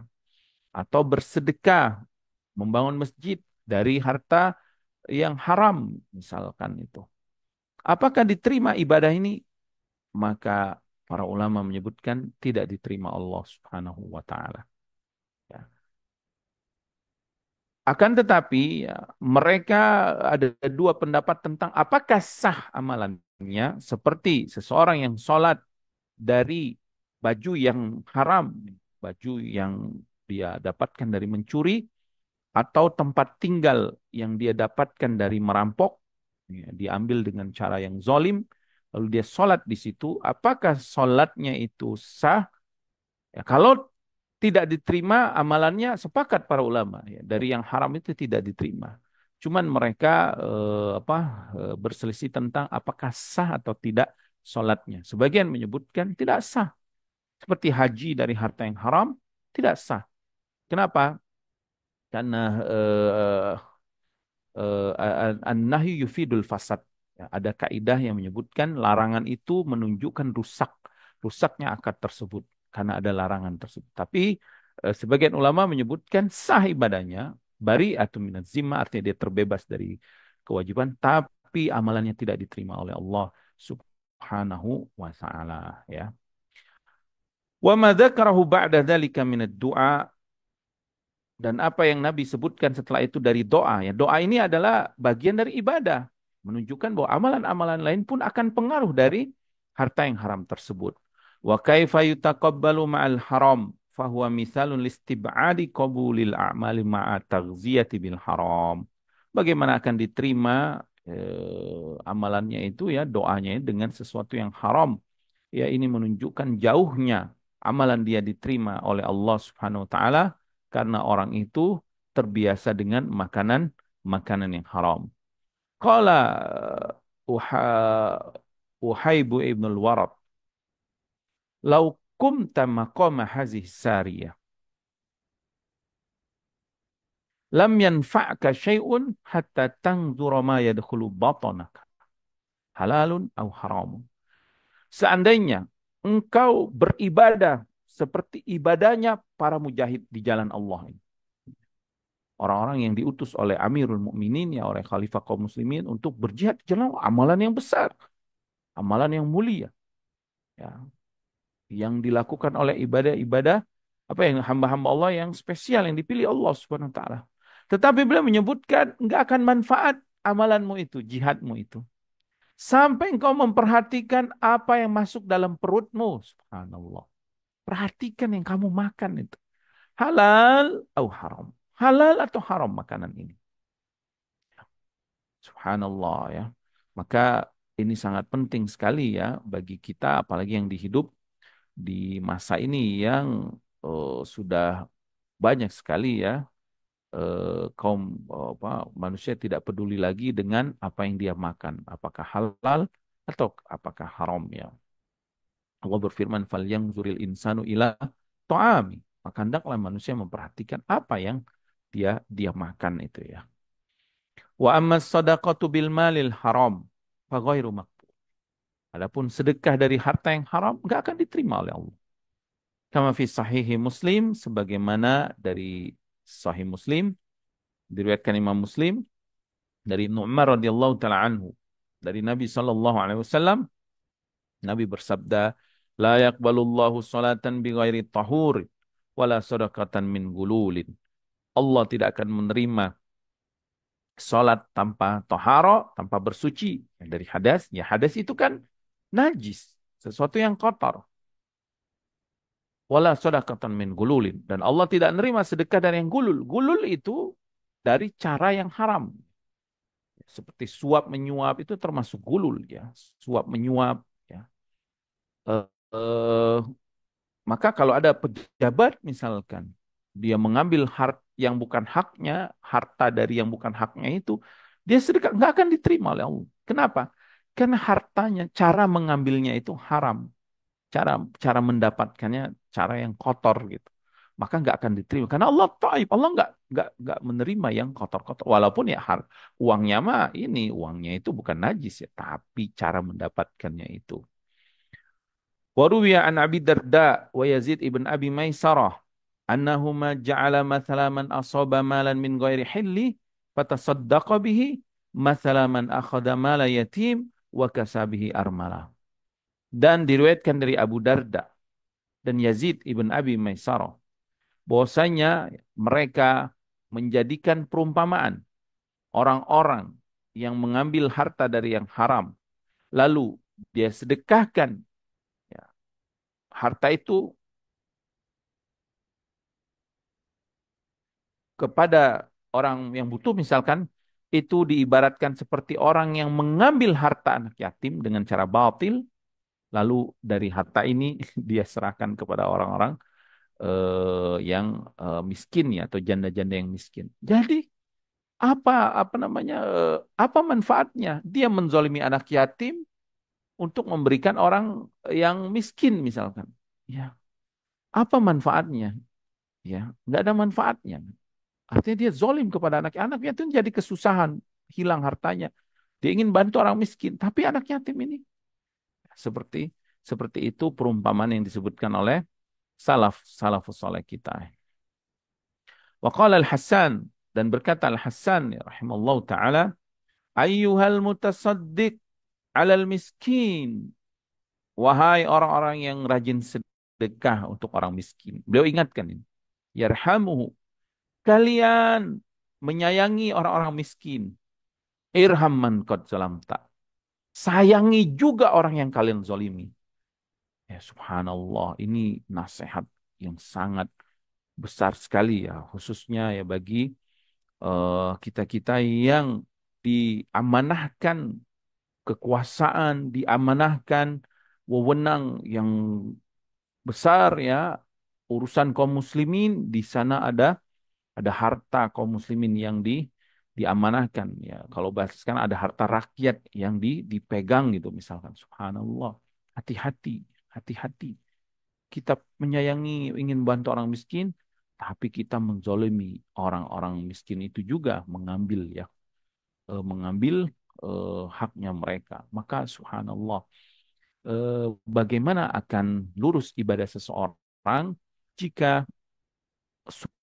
atau bersedekah membangun masjid dari harta yang haram misalkan itu. Apakah diterima ibadah ini? Maka para ulama menyebutkan tidak diterima Allah Subhanahu wa taala. Ya. Akan tetapi ya, mereka ada dua pendapat tentang apakah sah amalannya, seperti seseorang yang sholat dari baju yang haram, baju yang dia dapatkan dari mencuri, atau tempat tinggal yang dia dapatkan dari merampok, ya, diambil dengan cara yang zolim, lalu dia sholat di situ, apakah sholatnya itu sah? Ya, kalau tidak diterima amalannya, sepakat para ulama ya, dari yang haram itu tidak diterima. Cuman mereka berselisih tentang apakah sah atau tidak sholatnya. Sebagian menyebutkan tidak sah. Seperti haji dari harta yang haram tidak sah. Kenapa? Karena an-nahyu yufidul fasad. Ya, ada kaidah yang menyebutkan larangan itu menunjukkan rusaknya akad tersebut karena ada larangan tersebut. Tapi sebagian ulama menyebutkan sah ibadahnya, bari atau minaz zimma, artinya dia terbebas dari kewajiban, tapi amalannya tidak diterima oleh Allah Subhanahu wa taala ya. Wa ma dzakarahu ba'da dzalika minad du'a, dan apa yang Nabi sebutkan setelah itu dari doa. Ya, doa ini adalah bagian dari ibadah. Menunjukkan bahwa amalan-amalan lain pun akan pengaruh dari harta yang haram tersebut. Wa kaifa yutaqabbalu ma'al haram fahuwa mithalun listib'adi qabulil a'mali ma'a taghziyati bil haram. Bagaimana akan diterima amalannya itu ya, doanya dengan sesuatu yang haram. Ya, ini menunjukkan jauhnya amalan dia diterima oleh Allah Subhanahu wa taala karena orang itu terbiasa dengan makanan yang haram. Qala Uhaibu ibn al-Warad, "Lau kumta maqama hazihi sariyah, lam yanfa'ka syai'un hatta tanzura ma yadkhulu batanaka, halalun aw haramun." Seandainya engkau beribadah seperti ibadahnya para mujahid di jalan Allah ini, orang-orang yang diutus oleh Amirul Mukminin ya, oleh Khalifah kaum muslimin untuk berjihad di jalan Allah, amalan yang besar, amalan yang mulia ya, yang dilakukan oleh ibadah-ibadah yang hamba-hamba Allah yang spesial yang dipilih Allah Subhanahu wa taala. Tetapi beliau menyebutkan enggak akan manfaat amalanmu itu, jihadmu itu, sampai engkau memperhatikan apa yang masuk dalam perutmu. Subhanallah. Perhatikan yang kamu makan itu. Halal atau haram. Halal atau haram makanan ini. Subhanallah ya. Maka ini sangat penting sekali ya bagi kita, apalagi yang dihidup di masa ini yang sudah banyak sekali ya kaum manusia tidak peduli lagi dengan apa yang dia makan, apakah halal atau apakah haram ya. Allah berfirman, "Falyanzuril insanu ila ta'ami." Maka hendaklah manusia memperhatikan apa yang dia makan itu ya. Wa ammas sadaqatu bil malil haram fa ghairu maqbul. Adapun sedekah dari harta yang haram enggak akan diterima oleh Allah. Kama fi sahihi Muslim, sebagaimana dari Sahih Muslim diriwayatkan Imam Muslim dari Ibnu Umar radhiyallahu taala anhu, dari Nabi sallallahu alaihi wasallam, Nabi bersabda, "La yaqbalullahu salatan bighairi tahur wala sadaqatan min gululin." Allah tidak akan menerima Sholat tanpa toharo, tanpa bersuci dari hadas, ya hadas itu kan najis, sesuatu yang kotor. Wala sodakatan min gululin. Dan Allah tidak menerima sedekah dari yang gulul. Gulul itu dari cara yang haram. Seperti suap menyuap itu termasuk gulul ya. Suap menyuap ya. Eh, eh, maka kalau ada pejabat misalkan dia mengambil yang bukan haknya, harta dari yang bukan haknya itu, dia sedekah nggak akan diterima oleh Allah. Kenapa? Karena hartanya, cara mengambilnya itu haram, cara cara mendapatkannya cara yang kotor gitu. Maka nggak akan diterima karena Allah taib, Allah nggak menerima yang kotor-kotor. Walaupun ya uangnya mah ini uangnya itu bukan najis ya, tapi cara mendapatkannya itu. Waruwiya an Abi Darda wa Yazid ibn Abi Maisarah annahuma ja'ala mathala man asaba malan min ghairi hilli fatasaddaqa bihi mathala man akhadha mala yatim wa kasabihi armala. Dan diriwayatkan dari Abu Darda dan Yazid ibn Abi Maisarah bahwasanya mereka menjadikan perumpamaan orang-orang yang mengambil harta dari yang haram lalu dia sedekahkan ya, harta itu kepada orang yang butuh misalkan itu diibaratkan seperti orang yang mengambil harta anak yatim dengan cara batil lalu dari harta ini dia serahkan kepada orang-orang yang miskin ya atau janda-janda yang miskin. Jadi apa namanya apa manfaatnya? Dia menzolimi anak yatim untuk memberikan orang yang miskin misalkan. Ya, apa manfaatnya? Ya, nggak ada manfaatnya. Artinya dia zolim kepada anak yatim jadi kesusahan, hilang hartanya. Dia ingin bantu orang miskin, tapi anak yatim ini seperti seperti itu perumpamaan yang disebutkan oleh salafus saleh kita. Wa qala Al-Hasan dan berkata Al-Hasan ya rahimallahu taala, ayyuhal mutasaddiq 'alal miskin. Wahai orang-orang yang rajin sedekah untuk orang miskin. Beliau ingatkan ini. Yarhamuhu. Kalian menyayangi orang-orang miskin. Irham man qad zalamta. Sayangi juga orang yang kalian zolimi. Ya subhanallah, ini nasihat yang sangat besar sekali ya, khususnya ya bagi kita-kita yang diamanahkan kekuasaan, diamanahkan wewenang yang besar ya, urusan kaum muslimin di sana ada harta kaum muslimin yang diamanahkan ya. Kalau bahasa sekarang ada harta rakyat yang dipegang gitu misalkan. Subhanallah. Hati-hati, hati-hati. Kita menyayangi, ingin bantu orang miskin, tapi kita menzolimi orang-orang miskin itu juga mengambil ya, mengambil haknya mereka. Maka subhanallah, bagaimana akan lurus ibadah seseorang jika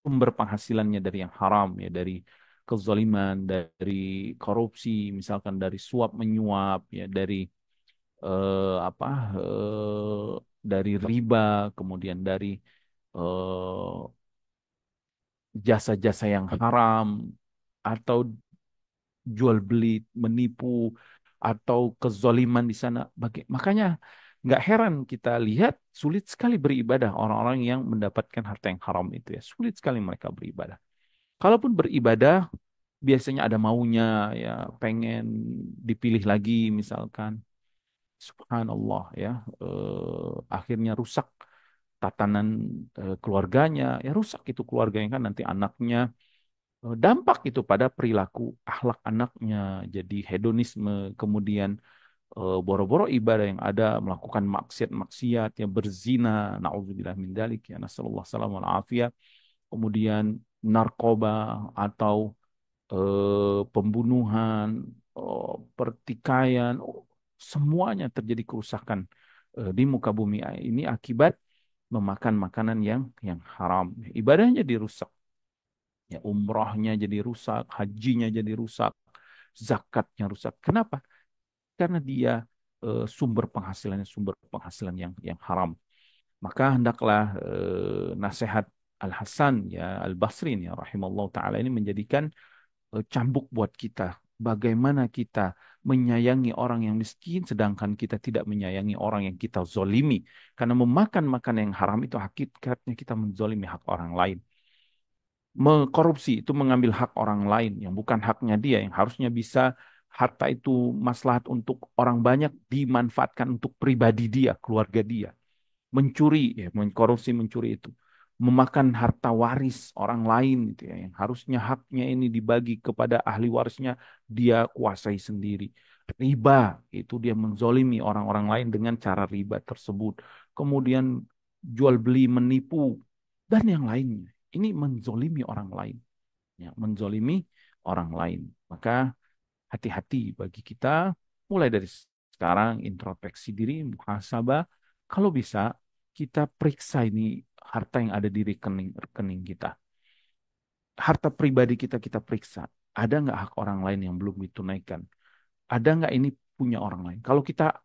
sumber penghasilannya dari yang haram ya, dari kezaliman, dari korupsi, misalkan dari suap menyuap ya, dari apa dari riba, kemudian dari eh, jasa-jasa yang haram atau jual beli, menipu atau kezaliman di sana. Makanya nggak heran kita lihat sulit sekali beribadah orang-orang yang mendapatkan harta yang haram itu ya. Sulit sekali mereka beribadah. Kalaupun beribadah biasanya ada maunya ya, pengen dipilih lagi misalkan. Subhanallah ya, akhirnya rusak tatanan keluarganya, ya rusak itu keluarganya kan nanti anaknya dampak itu pada perilaku akhlak anaknya jadi hedonisme kemudian boro-boro ibadah yang ada melakukan maksiat-maksiat yang berzina naudzubillah min dzalik ya nasallallahu salam wal afiyah kemudian narkoba atau pembunuhan pertikaian semuanya terjadi kerusakan di muka bumi ini akibat memakan makanan yang haram ibadahnya dirusak ya umrohnya jadi rusak, hajinya jadi rusak, zakatnya rusak. Kenapa? Karena dia sumber penghasilan yang haram. Maka hendaklah nasihat Al Hasan ya Al Basri ya rahimallahu taala ini menjadikan cambuk buat kita. Bagaimana kita menyayangi orang yang miskin, sedangkan kita tidak menyayangi orang yang kita zolimi. Karena memakan makanan yang haram itu hakikatnya kita menzolimi hak orang lain. Mengkorupsi itu mengambil hak orang lain yang bukan haknya dia, yang harusnya bisa harta itu maslahat untuk orang banyak dimanfaatkan untuk pribadi dia, keluarga dia. Mencuri, ya, mengkorupsi, mencuri itu memakan harta waris orang lain gitu ya, yang harusnya haknya ini dibagi kepada ahli warisnya, dia kuasai sendiri. Riba itu dia menzolimi orang-orang lain dengan cara riba tersebut. Kemudian jual beli, menipu dan yang lainnya. Ini menzolimi orang lain, ya, menzolimi orang lain. Maka hati-hati bagi kita, mulai dari sekarang introspeksi diri, muhasabah. Kalau bisa kita periksa ini harta yang ada di rekening kita. Harta pribadi kita kita periksa. Ada nggak hak orang lain yang belum ditunaikan? Ada nggak ini punya orang lain? Kalau kita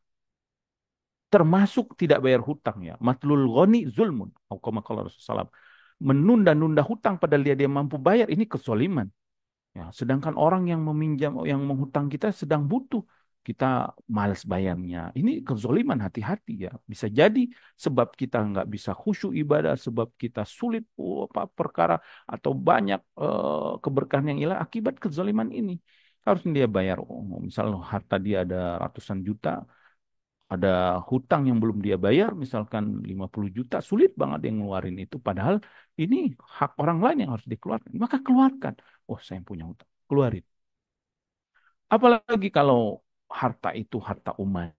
termasuk tidak bayar hutang ya, matlul ghani zulmun. Atau kama qala Rasulullah SAW. Menunda-nunda hutang padahal dia mampu bayar, ini kezaliman. Ya, sedangkan orang yang meminjam, yang menghutang kita sedang butuh, kita malas bayarnya. Ini kezoliman, hati-hati ya. Bisa jadi sebab kita nggak bisa khusyuk ibadah, sebab kita sulit apa perkara atau banyak keberkahan yang hilang akibat kezoliman ini. Harusnya dia bayar. Oh, misal harta dia ada ratusan juta, ada hutang yang belum dia bayar, misalkan 50 juta, sulit banget dia ngeluarin itu. Padahal ini hak orang lain yang harus dikeluarkan. Maka keluarkan. Oh, saya punya hutang. Keluarin. Apalagi kalau harta itu harta umat.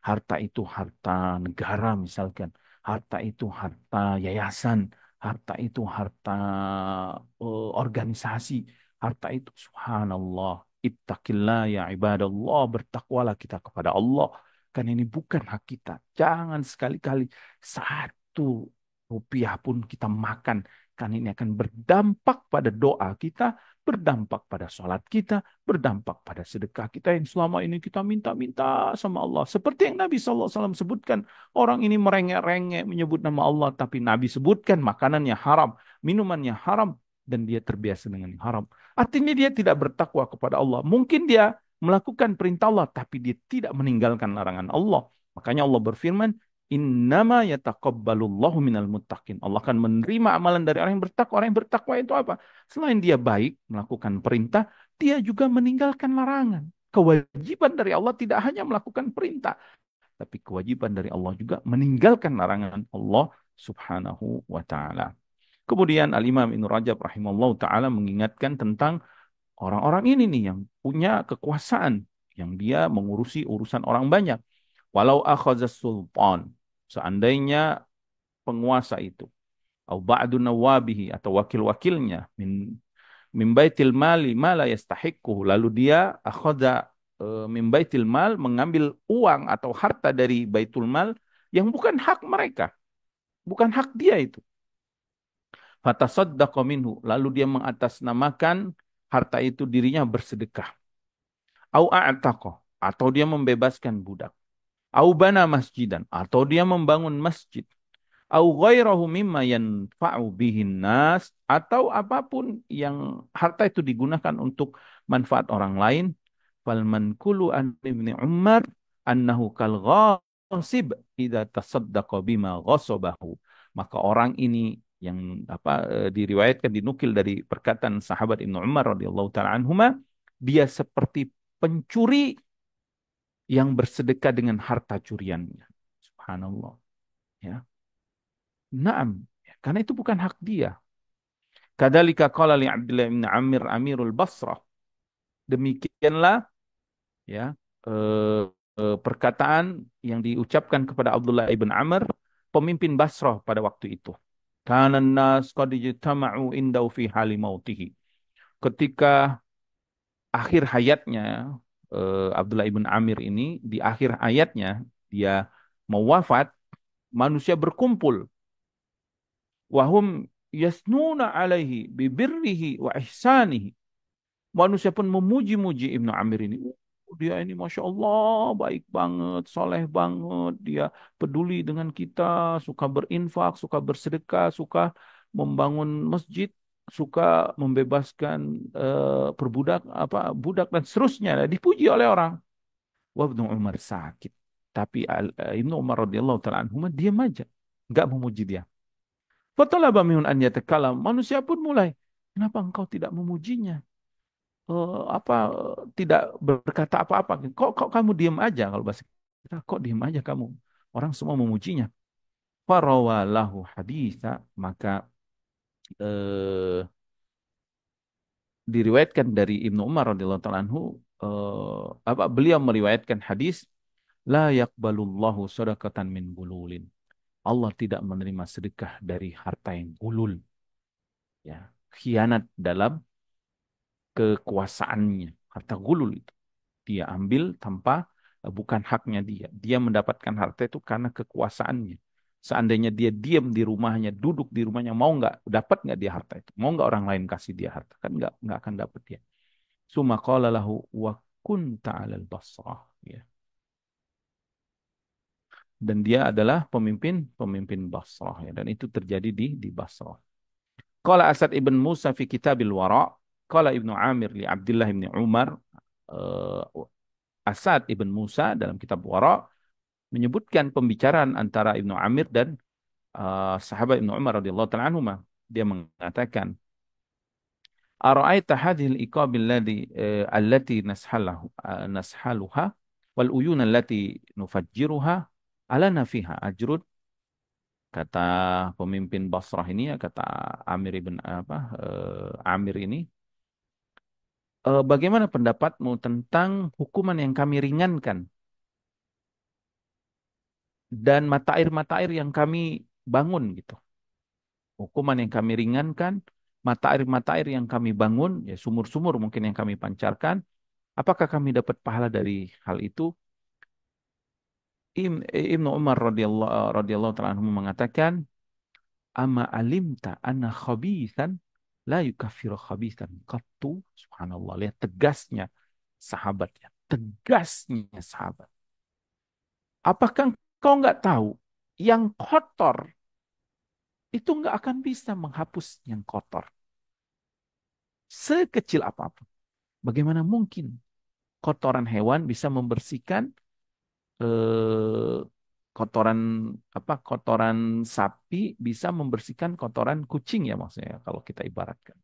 Harta itu harta negara misalkan. Harta itu harta yayasan. Harta itu harta organisasi. Harta itu subhanallah. Ittaqillah ya ibadallah. Bertakwalah kita kepada Allah. Karena ini bukan hak kita. Jangan sekali-kali satu rupiah pun kita makan. Karena ini akan berdampak pada doa kita, berdampak pada sholat kita, berdampak pada sedekah kita yang selama ini kita minta-minta sama Allah. Seperti yang Nabi SAW sebutkan, orang ini merengek-rengek menyebut nama Allah, tapi Nabi sebutkan makanannya haram, minumannya haram, dan dia terbiasa dengan yang haram. Artinya dia tidak bertakwa kepada Allah. Mungkin dia melakukan perintah Allah, tapi dia tidak meninggalkan larangan Allah. Makanya Allah berfirman, Innama yataqabbalullahu minal muttaqin. Allah akan menerima amalan dari orang yang bertakwa. Orang yang bertakwa itu apa? Selain dia baik, melakukan perintah, dia juga meninggalkan larangan. Kewajiban dari Allah tidak hanya melakukan perintah, tapi kewajiban dari Allah juga meninggalkan larangan Allah Subhanahu wa taala. Kemudian Al-Imam Ibnu Rajab rahimahullah taala mengingatkan tentang orang-orang ini nih yang punya kekuasaan, yang dia mengurusi urusan orang banyak. Walau akhadha sultan, seandainya penguasa itu, au ba'du nawabihi atau wakil-wakilnya min baitil mali ma la yastahiqquhu, lalu dia akhadha min baitil mal, mengambil uang atau harta dari baitul mal yang bukan hak mereka, bukan hak dia itu. Fatasaddaqa minhu, lalu dia mengatasnamakan harta itu dirinya bersedekah. Au a'taqa, atau dia membebaskan budak. Au bana masjidan, atau dia membangun masjid. Au ghairahu mimma yanfa'u bihin nas, atau apapun yang harta itu digunakan untuk manfaat orang lain. Fal mankulu an ibni Umar annahu kal ghasib idza tasaddaqa bima ghasabahu. Maka orang ini yang diriwayatkan, dinukil dari perkataan sahabat Ibnu Umar radhiyallahu taala anhuma, dia seperti pencuri yang bersedekah dengan harta curiannya. Subhanallah, ya. Naam, ya, karena itu bukan hak dia. Kadzalika qala li Abdullah bin Amir Amirul Basrah. Demikianlah ya perkataan yang diucapkan kepada Abdullah ibn Amr, pemimpin Basrah pada waktu itu. Kana nas qad ijtama'u indau fi hali mautihi. Ketika akhir hayatnya Abdullah ibn Amir ini, di akhir hayatnya dia mau wafat, manusia berkumpul, wahum yasnuna alaihi bibirrihi wa ihsanihi. Manusia pun memuji-muji Ibnu Amir ini. Dia ini Masya Allah baik banget, soleh banget. Dia peduli dengan kita, suka berinfak, suka bersedekah, suka membangun masjid. suka membebaskan perbudak apa budak dan seterusnya, dipuji oleh orang. Wa Ibnu Umar sakit. Tapi Ibnu Umar radhiyallahu taala anhu diam aja, nggak memuji dia. Fatalaba minhu an yatakalam. Manusia pun mulai, kenapa engkau tidak memujinya? Tidak berkata apa-apa. Kok kamu diam aja kalau bahasa kita, kok diam aja kamu? Orang semua memujinya. Farawalahu haditha, maka eh, diriwayatkan dari Ibnu Umar radhiyallahu taala anhu, beliau meriwayatkan hadis, la yaqbalullahu shadaqatan min bululin. Allah tidak menerima sedekah dari harta yang gulul, ya, khianat dalam kekuasaannya. Harta gulul itu dia ambil tanpa bukan haknya dia. Dia mendapatkan harta itu karena kekuasaannya. Seandainya dia diam di rumahnya, duduk di rumahnya, mau nggak dapat nggak dia harta itu? Mau nggak orang lain kasih dia harta? Kan nggak akan dapat dia. Suma qala lahu wa kunta 'alal Basrah, ya. Dan dia adalah pemimpin pemimpin Basrah, ya. Dan itu terjadi di Basrah. Qala Asad ibn Musa fi Kitabil Wara, qala Ibnu Amir li Abdullah ibn Umar, eh, Asad ibn Musa dalam kitab Wara menyebutkan pembicaraan antara Ibnu Amir dan sahabat Ibnu Umar radhiyallahu taala anhuma. Dia mengatakan, "Ara'aita hadhihi al-iqab allati nashaluha wal uyun allati nufajjiruha alana fiha ajrun?" Kata pemimpin Basrah ini, ya, kata Amir ibn Amir ini, bagaimana pendapatmu tentang hukuman yang kami ringankan dan mata air yang kami bangun gitu. Hukuman yang kami ringankan, mata air yang kami bangun, ya sumur-sumur mungkin yang kami pancarkan, apakah kami dapat pahala dari hal itu? Ibnu Umar radhiyallahu taala anhu mengatakan, "Ama alimta anna khabithan la yukaffiru khabithan qattu." Subhanallah, lihat tegasnya sahabat, ya. Tegasnya sahabat. Apakah kau nggak tahu yang kotor itu nggak akan bisa menghapus yang kotor sekecil apapun. Bagaimana mungkin kotoran hewan bisa membersihkan eh, kotoran kotoran sapi bisa membersihkan kotoran kucing, ya, maksudnya kalau kita ibaratkan.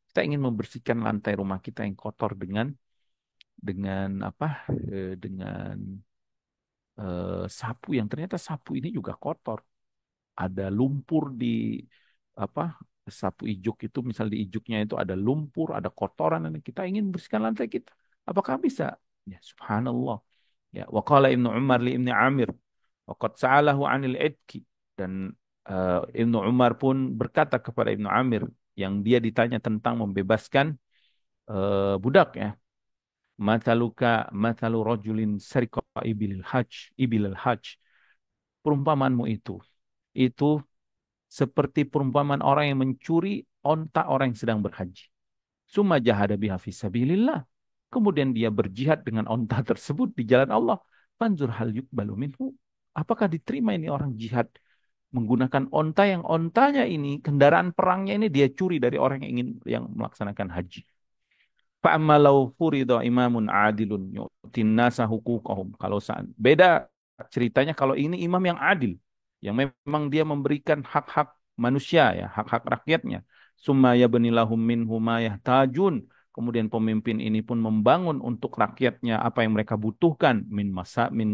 Kita ingin membersihkan lantai rumah kita yang kotor dengan dengan sapu, yang ternyata sapu ini juga kotor. Ada lumpur di apa sapu ijuk itu, misal di ijuknya itu ada lumpur, ada kotoran, dan kita ingin bersihkan lantai kita. Apakah bisa? Ya, subhanallah. Ya, wa qala Ibnu Umar li Ibnu Amir, wa qad sa'alahu 'anil idki, dan Ibnu Umar pun berkata kepada Ibnu Amir yang dia ditanya tentang membebaskan budak, ya. Mataluka matalu rajulin sariqa ibilil hajj. Perumpamanmu itu seperti perumpamaan orang yang mencuri onta orang yang sedang berhaji. Summa jahada biha fisabilillah. Kemudian dia berjihad dengan onta tersebut di jalan Allah. Fanzur hal yukbalu minhu. Apakah diterima ini orang jihad menggunakan onta yang ontanya ini, kendaraan perangnya ini dia curi dari orang yang melaksanakan haji. Fa'amma law furida imamun adilun yu'tin nasa huquqahum. Kalau beda ceritanya kalau ini imam yang adil, yang memang dia memberikan hak-hak manusia, ya, hak-hak rakyatnya. Summa yabnilahum minhu ma yahtajun. Kemudian pemimpin ini pun membangun untuk rakyatnya apa yang mereka butuhkan, min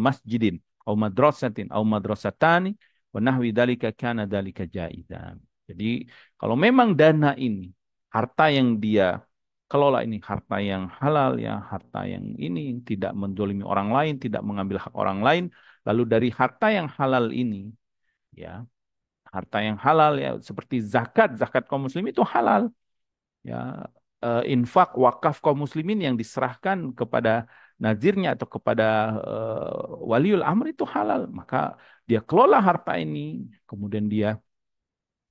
masjidin au madrasatin au madrasatani wa nahwi dalika kana dalika jaizan. Jadi kalau memang dana ini, harta yang dia kelola ini harta yang halal, ya, harta yang ini tidak menzolimi orang lain, tidak mengambil hak orang lain, lalu dari harta yang halal ini, ya, harta yang halal, ya, seperti zakat kaum muslimin itu halal, ya. Infak wakaf kaum muslimin yang diserahkan kepada nazirnya atau kepada waliul amr itu halal, maka dia kelola harta ini, kemudian dia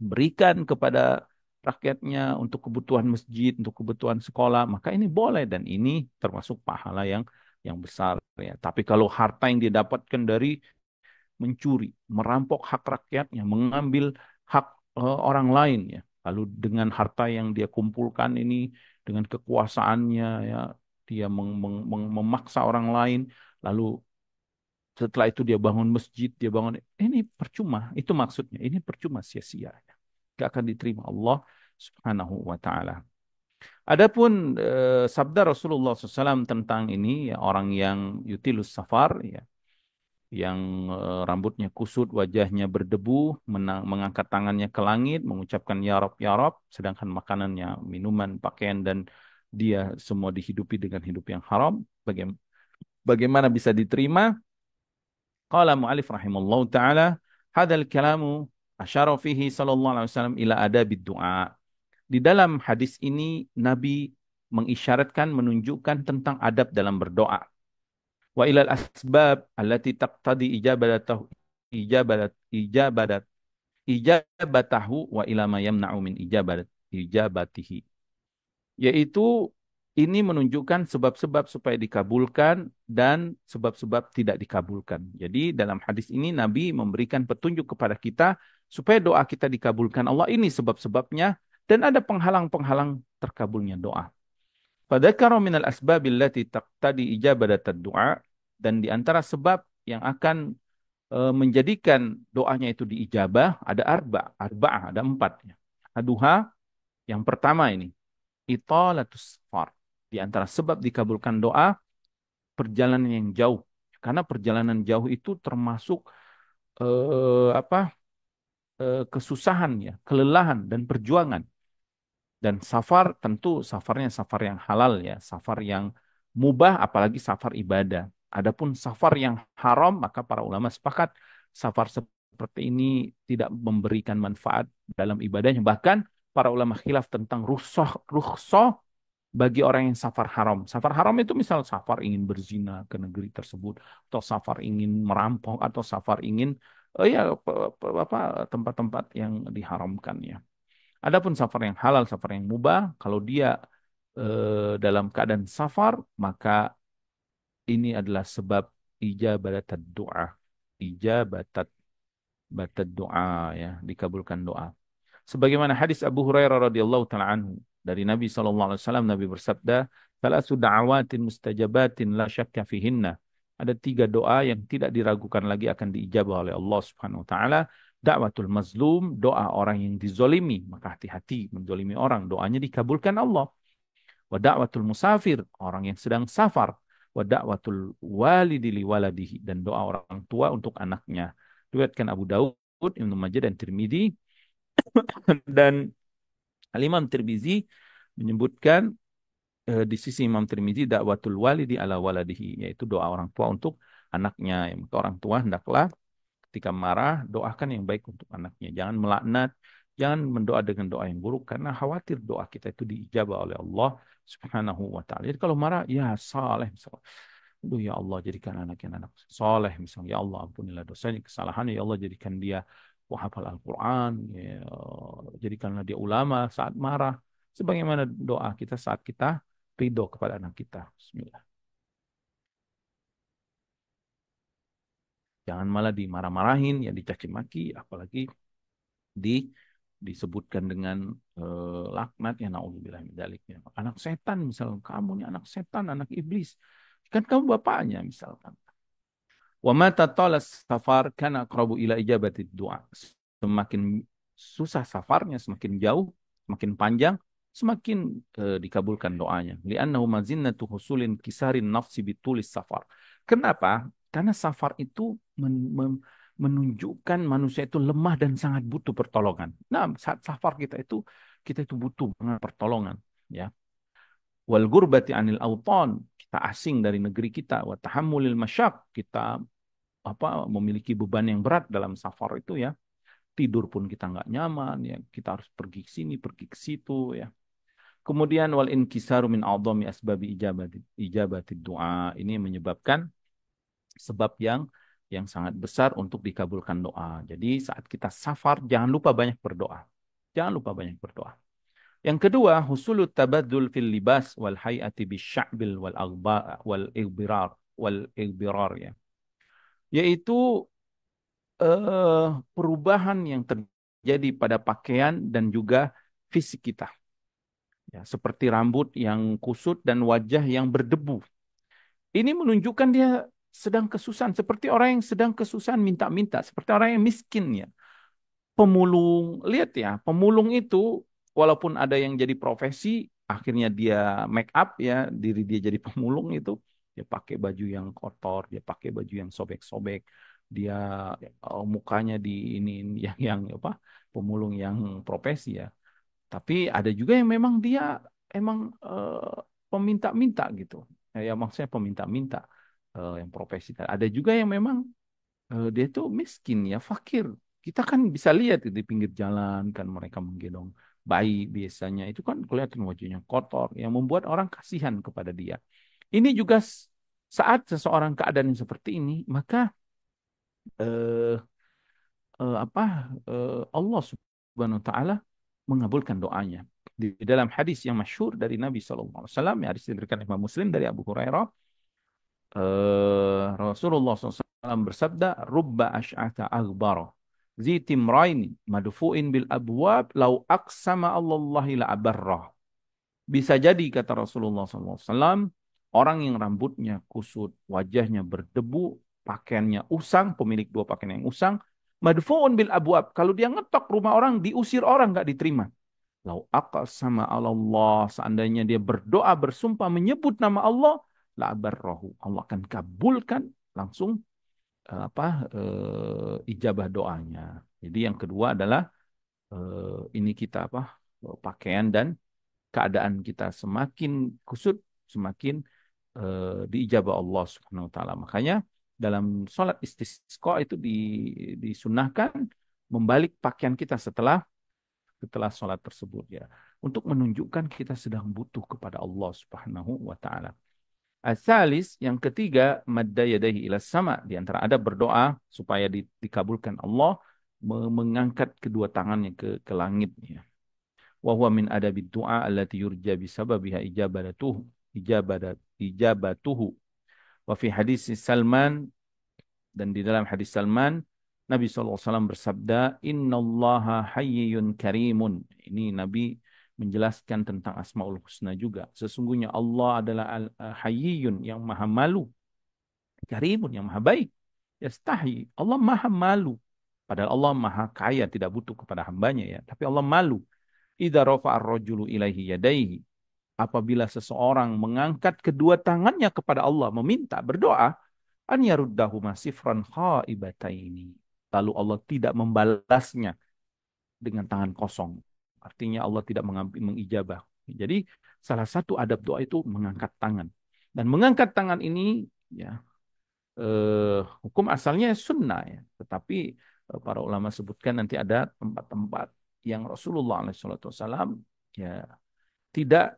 berikan kepada rakyatnya untuk kebutuhan masjid, untuk kebutuhan sekolah, maka ini boleh, dan ini termasuk pahala yang besar, ya. Tapi kalau harta yang didapatkan dari mencuri, merampok hak rakyatnya, mengambil hak orang lain, ya, Lalu dengan harta yang dia kumpulkan ini, dengan kekuasaannya ya, dia memaksa orang lain, lalu setelah itu dia bangun masjid, dia bangun ini percuma. Itu maksudnya, ini percuma sia-sia. Gak akan diterima Allah Subhanahu wa taala. Adapun sabda Rasulullah SAW tentang ini ya, orang yang yutilus safar ya, yang rambutnya kusut, wajahnya berdebu, mengangkat tangannya ke langit, mengucapkan ya Rob, sedangkan makanannya, minuman, pakaian dan dia semua dihidupi dengan hidup yang haram, bagaimana bisa diterima? Qala mu'alif rahimallahu taala, hadal kalamu asyara fihi sallallahu alaihi wasallam ila adabid du'a. Di dalam hadis ini Nabi mengisyaratkan, menunjukkan tentang adab dalam berdoa. Wa ilal asbab allati taqtadi ijabat ijabatahu wa ila ma yamna'u min ijabatihi. Yaitu ini menunjukkan sebab-sebab supaya dikabulkan dan sebab-sebab tidak dikabulkan. Jadi dalam hadis ini Nabi memberikan petunjuk kepada kita supaya doa kita dikabulkan Allah, ini sebab-sebabnya, dan ada penghalang-penghalang terkabulnya doa. Fadzakara minal asbabil lati taqtadi ijabatat du'a, dan di antara sebab yang akan menjadikan doanya itu diijabah ada arba'ah, ada empat. Aduha, yang pertama ini italatus safar. Di antara sebab dikabulkan doa, perjalanan yang jauh. Karena perjalanan jauh itu termasuk apa? Kesusahan ya, kelelahan dan perjuangan. Dan safar tentu safarnya safar yang halal ya, safar yang mubah, apalagi safar ibadah. Adapun safar yang haram, maka para ulama sepakat safar seperti ini tidak memberikan manfaat dalam ibadahnya. Bahkan para ulama khilaf tentang rukhsah bagi orang yang safar haram. Safar haram itu misal safar ingin berzina ke negeri tersebut, atau safar ingin merampok, atau safar ingin ya apa tempat-tempat yang diharamkan ya. Adapun safar yang halal, safar yang mubah, kalau dia dalam keadaan safar, maka ini adalah sebab ijabat doa, ijabat batat doa ya, dikabulkan doa. Sebagaimana hadis Abu Hurairah radhiyallahu taala anhu dari Nabi sallallahu alaihi wasallam, Nabi bersabda, "Salasu da'awatin mustajabatin la syakka fihinna." Ada tiga doa yang tidak diragukan lagi akan diijabah oleh Allah Subhanahu wa taala. Da'watul mazlum, doa orang yang dizolimi, maka hati-hati menzolimi orang, doanya dikabulkan Allah. Wa da'watul musafir, orang yang sedang safar. Wa da'watul walidi li waladihi, dan doa orang tua untuk anaknya. Diriwayatkan Abu Daud, Ibnu Majah dan Tirmidzi. Dan Al-Imam Tirmizi menyebutkan di sisi Imam Tirmizi dakwatul walidi ala waladihi, yaitu doa orang tua untuk anaknya. Maka orang tua hendaklah ketika marah doakan yang baik untuk anaknya. Jangan melaknat, jangan mendoa dengan doa yang buruk karena khawatir doa kita itu diijabah oleh Allah Subhanahu wa taala. Jadi kalau marah ya saleh misalnya. Aduh ya Allah, jadikan anaknya anak soleh misalnya. Ya Allah, ampunilah dosanya, kesalahannya. Ya Allah, jadikan dia penghafal Al-Quran. Ya, jadikanlah dia ulama saat marah. Sebagaimana doa kita saat kita ridho kepada anak kita. Bismillah. Jangan malah dimarah-marahin, ya dicaci maki, apalagi di disebutkan dengan laknat, ya naudzubillah min dzalik, ya. Anak setan misalnya, kamu nih anak setan, anak iblis. Kan kamu bapaknya misalkan. Wa mata talas safar kana aqrabu ila ijabati du'a. Semakin susah safarnya, semakin jauh, semakin panjang, semakin dikabulkan doanya. Li'annahu mazinnatu husulin kisarin nafsi bitulis safar. Kenapa? Karena safar itu menunjukkan manusia itu lemah dan sangat butuh pertolongan. Nah, saat safar kita itu butuh pertolongan, ya. Wal gurbati anil auton, kita asing dari negeri kita. Wa tahammulil masyak, kita memiliki beban yang berat dalam safar itu ya. Tidur pun kita nggak nyaman ya, kita harus pergi ke sini pergi ke situ ya. Kemudian wal inkisaru min a'dhami asbabi ijabati doa, ini menyebabkan sebab yang sangat besar untuk dikabulkan doa. Jadi saat kita safar jangan lupa banyak berdoa, jangan lupa banyak berdoa. Yang kedua, husulut tabadzul fil libas wal hayati bisya'bil wal igbirar ya, yaitu perubahan yang terjadi pada pakaian dan juga fisik kita. Ya, seperti rambut yang kusut dan wajah yang berdebu. Ini menunjukkan dia sedang kesusahan, seperti orang yang sedang kesusahan minta-minta, seperti orang yang miskin ya. Pemulung, lihat ya, pemulung itu walaupun ada yang jadi profesi, akhirnya dia make up ya, diri dia jadi pemulung itu, dia pakai baju yang kotor, dia pakai baju yang sobek-sobek, dia mukanya di ini yang apa, pemulung yang profesi ya. Tapi ada juga yang memang dia emang peminta-minta gitu. Ya maksudnya peminta-minta yang profesi. Ada juga yang memang dia tuh miskin ya, fakir. Kita kan bisa lihat itu di pinggir jalan kan mereka menggendong bayi biasanya. Itu kan kelihatan wajahnya kotor yang membuat orang kasihan kepada dia. Ini juga saat seseorang keadaan yang seperti ini, maka eh, apa Allah Subhanahu wa taala mengabulkan doanya. Di dalam hadis yang masyhur dari Nabi SAW, hadis diberikan Imam Muslim dari Abu Hurairah, Rasulullah SAW bersabda, "Rubba ash'ata aghbara, zitimraini madfu'in bil abwab, lau aqsama Allahi la abarrah." Bisa jadi kata Rasulullah SAW, orang yang rambutnya kusut, wajahnya berdebu, pakaiannya usang, pemilik dua pakaian yang usang, madfu'un bil abwab. Kalau dia ngetok rumah orang, diusir orang, nggak diterima. Lau aqsama Allah, seandainya dia berdoa bersumpah menyebut nama Allah, la abarrahu. Allah akan kabulkan langsung ijabah doanya. Jadi yang kedua adalah ini kita pakaian dan keadaan kita semakin kusut, semakin diijabah Allah Subhanahu wa taala. Makanya dalam sholat istisqa itu disunahkan membalik pakaian kita setelah sholat tersebut ya, untuk menunjukkan kita sedang butuh kepada Allah Subhanahu wa taala. Asalis, yang ketiga, madda yadayhi ila sama, di antara ada berdoa supaya dikabulkan Allah, mengangkat kedua tangannya ke langit ya. Wa huwa min adabid du'a allati yurja bisababiha ijabatuhu. Wa fi hadis Salman, dan di dalam hadis Salman, Nabi SAW bersabda, Innallaha hayyun karimun. Ini Nabi menjelaskan tentang Asmaul Husna juga. Sesungguhnya Allah adalah hayyun, yang maha malu. Karimun, yang maha baik. Yastahi, Allah maha malu. Padahal Allah maha kaya, tidak butuh kepada hambanya ya. Tapi Allah malu. Idza rafa'ar rajulu ilaihi yadaihi. Apabila seseorang mengangkat kedua tangannya kepada Allah, meminta, berdoa, an yaruddahu masifran khaibataini. Lalu Allah tidak membalasnya dengan tangan kosong. Artinya Allah tidak mengijabah. Jadi salah satu adab doa itu mengangkat tangan. Dan mengangkat tangan ini ya hukum asalnya sunnah ya. Tetapi para ulama sebutkan nanti ada tempat-tempat yang Rasulullah SAW ya tidak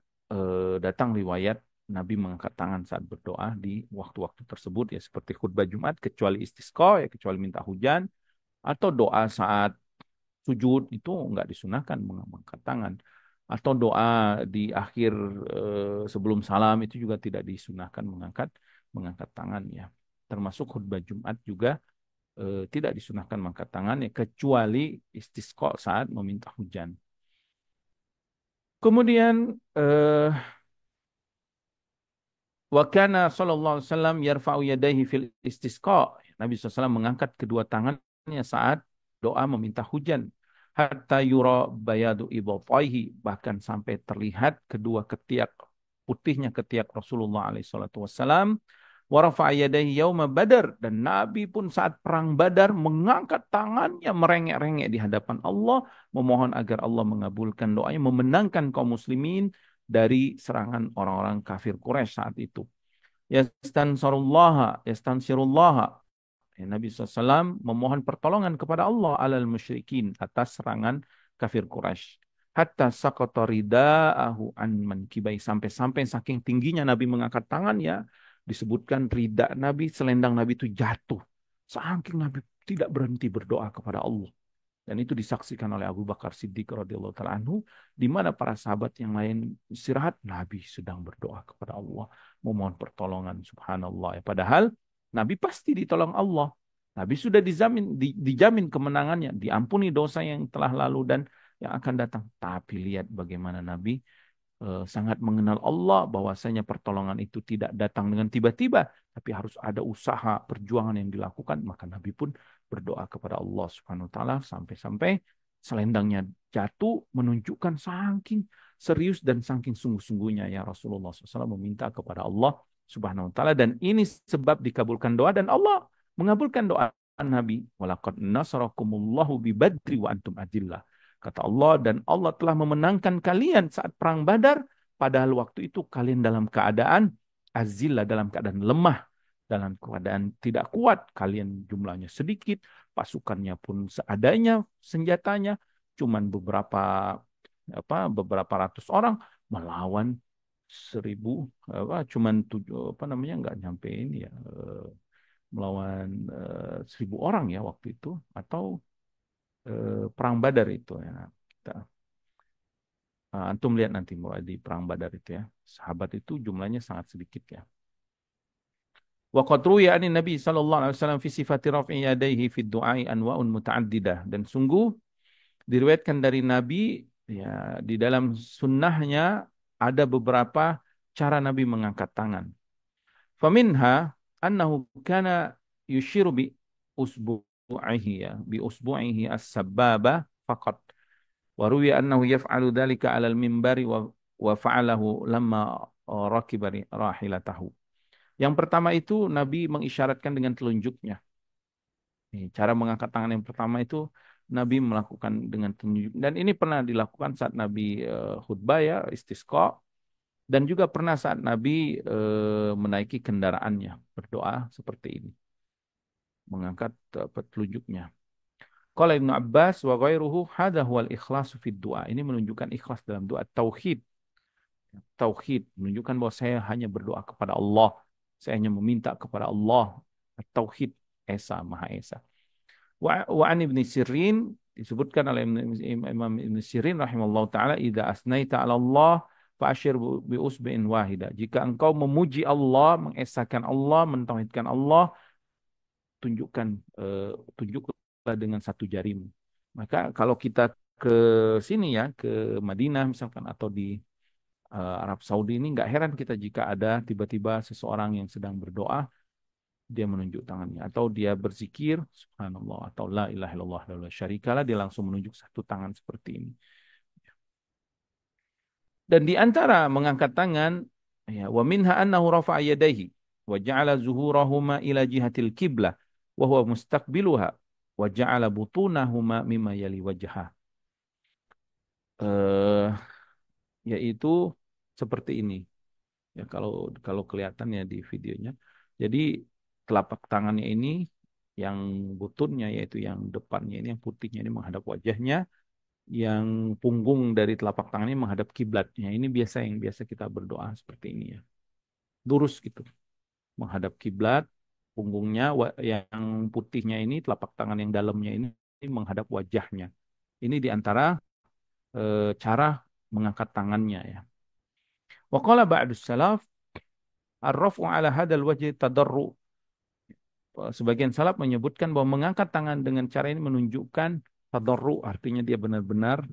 datang riwayat Nabi mengangkat tangan saat berdoa di waktu-waktu tersebut ya, seperti khutbah Jumat, kecuali istisqa ya, kecuali minta hujan, atau doa saat sujud itu nggak disunahkan mengangkat tangan, atau doa di akhir sebelum salam itu juga tidak disunahkan mengangkat tangan ya. Termasuk khutbah Jumat juga tidak disunahkan mengangkat tangan ya, kecuali istisqa saat meminta hujan. Kemudian wa kana sallallahu alaihi wasallam yarfa'u yadayhi fil istisqa. Nabi SAW mengangkat kedua tangannya saat doa meminta hujan. Hatta yura bayadu ibtaihi, bahkan sampai terlihat kedua ketiak putihnya ketiak Rasulullah alaihi salatu wasallam. Wa rafa'a yadayhi yauma Badar, dan Nabi pun saat perang Badar mengangkat tangannya merengek-rengek di hadapan Allah, memohon agar Allah mengabulkan doanya, memenangkan kaum muslimin dari serangan orang-orang kafir Quraisy saat itu. Yastansirullaha. Ya, Nabi SAW memohon pertolongan kepada Allah alal musyrikin, atas serangan kafir Quraisy. Hatta saqata ridaahu an mankibai, sampai-sampai saking tingginya Nabi mengangkat tangannya, disebutkan rida Nabi, selendang Nabi itu jatuh. Saking Nabi tidak berhenti berdoa kepada Allah. Dan itu disaksikan oleh Abu Bakar Siddiq radhiyallahu taala anhu, di mana para sahabat yang lain istirahat, Nabi sedang berdoa kepada Allah, memohon pertolongan, subhanallah ya. Padahal Nabi pasti ditolong Allah. Nabi sudah dijamin kemenangannya, diampuni dosa yang telah lalu dan yang akan datang. Tapi lihat bagaimana Nabi sangat mengenal Allah, bahwasanya pertolongan itu tidak datang dengan tiba-tiba, tapi harus ada usaha perjuangan yang dilakukan. Maka Nabi pun berdoa kepada Allah Subhanahu wa taala sampai-sampai selendangnya jatuh, menunjukkan saking serius dan saking sungguh-sungguhnya ya Rasulullah SAW meminta kepada Allah Subhanahu wa taala, dan ini sebab dikabulkan doa, dan Allah mengabulkan doa Nabi. Walaqad nasarakumullahu bi badri wa antum adillah. Kata Allah, dan Allah telah memenangkan kalian saat perang Badar, padahal waktu itu kalian dalam keadaan azillah, dalam keadaan lemah, dalam keadaan tidak kuat, kalian jumlahnya sedikit, pasukannya pun seadanya, senjatanya cuman beberapa ratus orang melawan 1.000, cuman tujuh, nggak nyampe ini ya, melawan 1.000 orang ya waktu itu, atau perang Badar itu ya. Kita, antum lihat nanti mulai di perang Badar itu ya. Sahabat itu jumlahnya sangat sedikit ya. Wa qad ruwiya an Nabi sallallahu alaihi wasallam fi sifati raf'i yadayhi fi du'ai anwa'un muta'addidah, dan sungguh diriwayatkan dari Nabi ya, di dalam sunnahnya ada beberapa cara Nabi mengangkat tangan. Faminha annahu kana yushiru bi usbu'ihi ya, bi usbu'ihi as-sababa faqat. Wa ruwiya annahu yaf'alu dzalika 'alal mimbari wa fa'alahu lamma rakiba rahilatahu. Yang pertama itu Nabi mengisyaratkan dengan telunjuknya. Cara mengangkat tangan yang pertama itu Nabi melakukan dengan telunjuk, dan ini pernah dilakukan saat Nabi khutbah ya, istisqa, dan juga pernah saat Nabi menaiki kendaraannya berdoa seperti ini, mengangkat telunjuknya. Qala Ibnu Abbas wa ghairuhu hadza huwal ikhlasu fid du'a. Ini menunjukkan ikhlas dalam doa, tauhid. Tauhid menunjukkan bahwa saya hanya berdoa kepada Allah, saya hanya meminta kepada Allah. Tauhid, Esa, Maha Esa. Wa an Ibnu Sirin, disebutkan oleh Imam Ibnu Sirin rahimallahu taala, idza asnaita 'ala Allah fa'ashir bi usbi'in wahida. Jika engkau memuji Allah, mengesakan Allah, mentauhidkan Allah, tunjukkan tunjuklah dengan satu jarimu. Maka kalau kita ke sini ya, ke Madinah misalkan, atau di Arab Saudi ini, nggak heran kita jika ada tiba-tiba seseorang yang sedang berdoa, dia menunjuk tangannya, atau dia berzikir subhanallah atau la ilaha illallah la syarikalah, dia langsung menunjuk satu tangan seperti ini. Dan di antara mengangkat tangan ya, wa minha annahu rafa'a yadayhi wa ja'ala zuhurahuma ila jihatil qiblah wa huwa mustaqbiluha wa ja'ala butunahuma mimma yali wajhah. Eh yaitu seperti ini. Ya, kalau kalau kelihatan ya di videonya. Jadi telapak tangannya ini, yang butunnya yaitu yang depannya ini, yang putihnya ini menghadap wajahnya, yang punggung dari telapak tangannya menghadap kiblatnya. Ini yang biasa kita berdoa seperti ini ya. Lurus gitu, menghadap kiblat, punggungnya yang putihnya ini, telapak tangan yang dalamnya ini menghadap wajahnya. Ini diantara cara mengangkat tangannya ya. Wa qala ba'dus salaf ar-raf'u 'ala hadzal wajhi tadarru. Sebagian salaf menyebutkan bahwa mengangkat tangan dengan cara ini menunjukkan tadarru, artinya dia benar-benar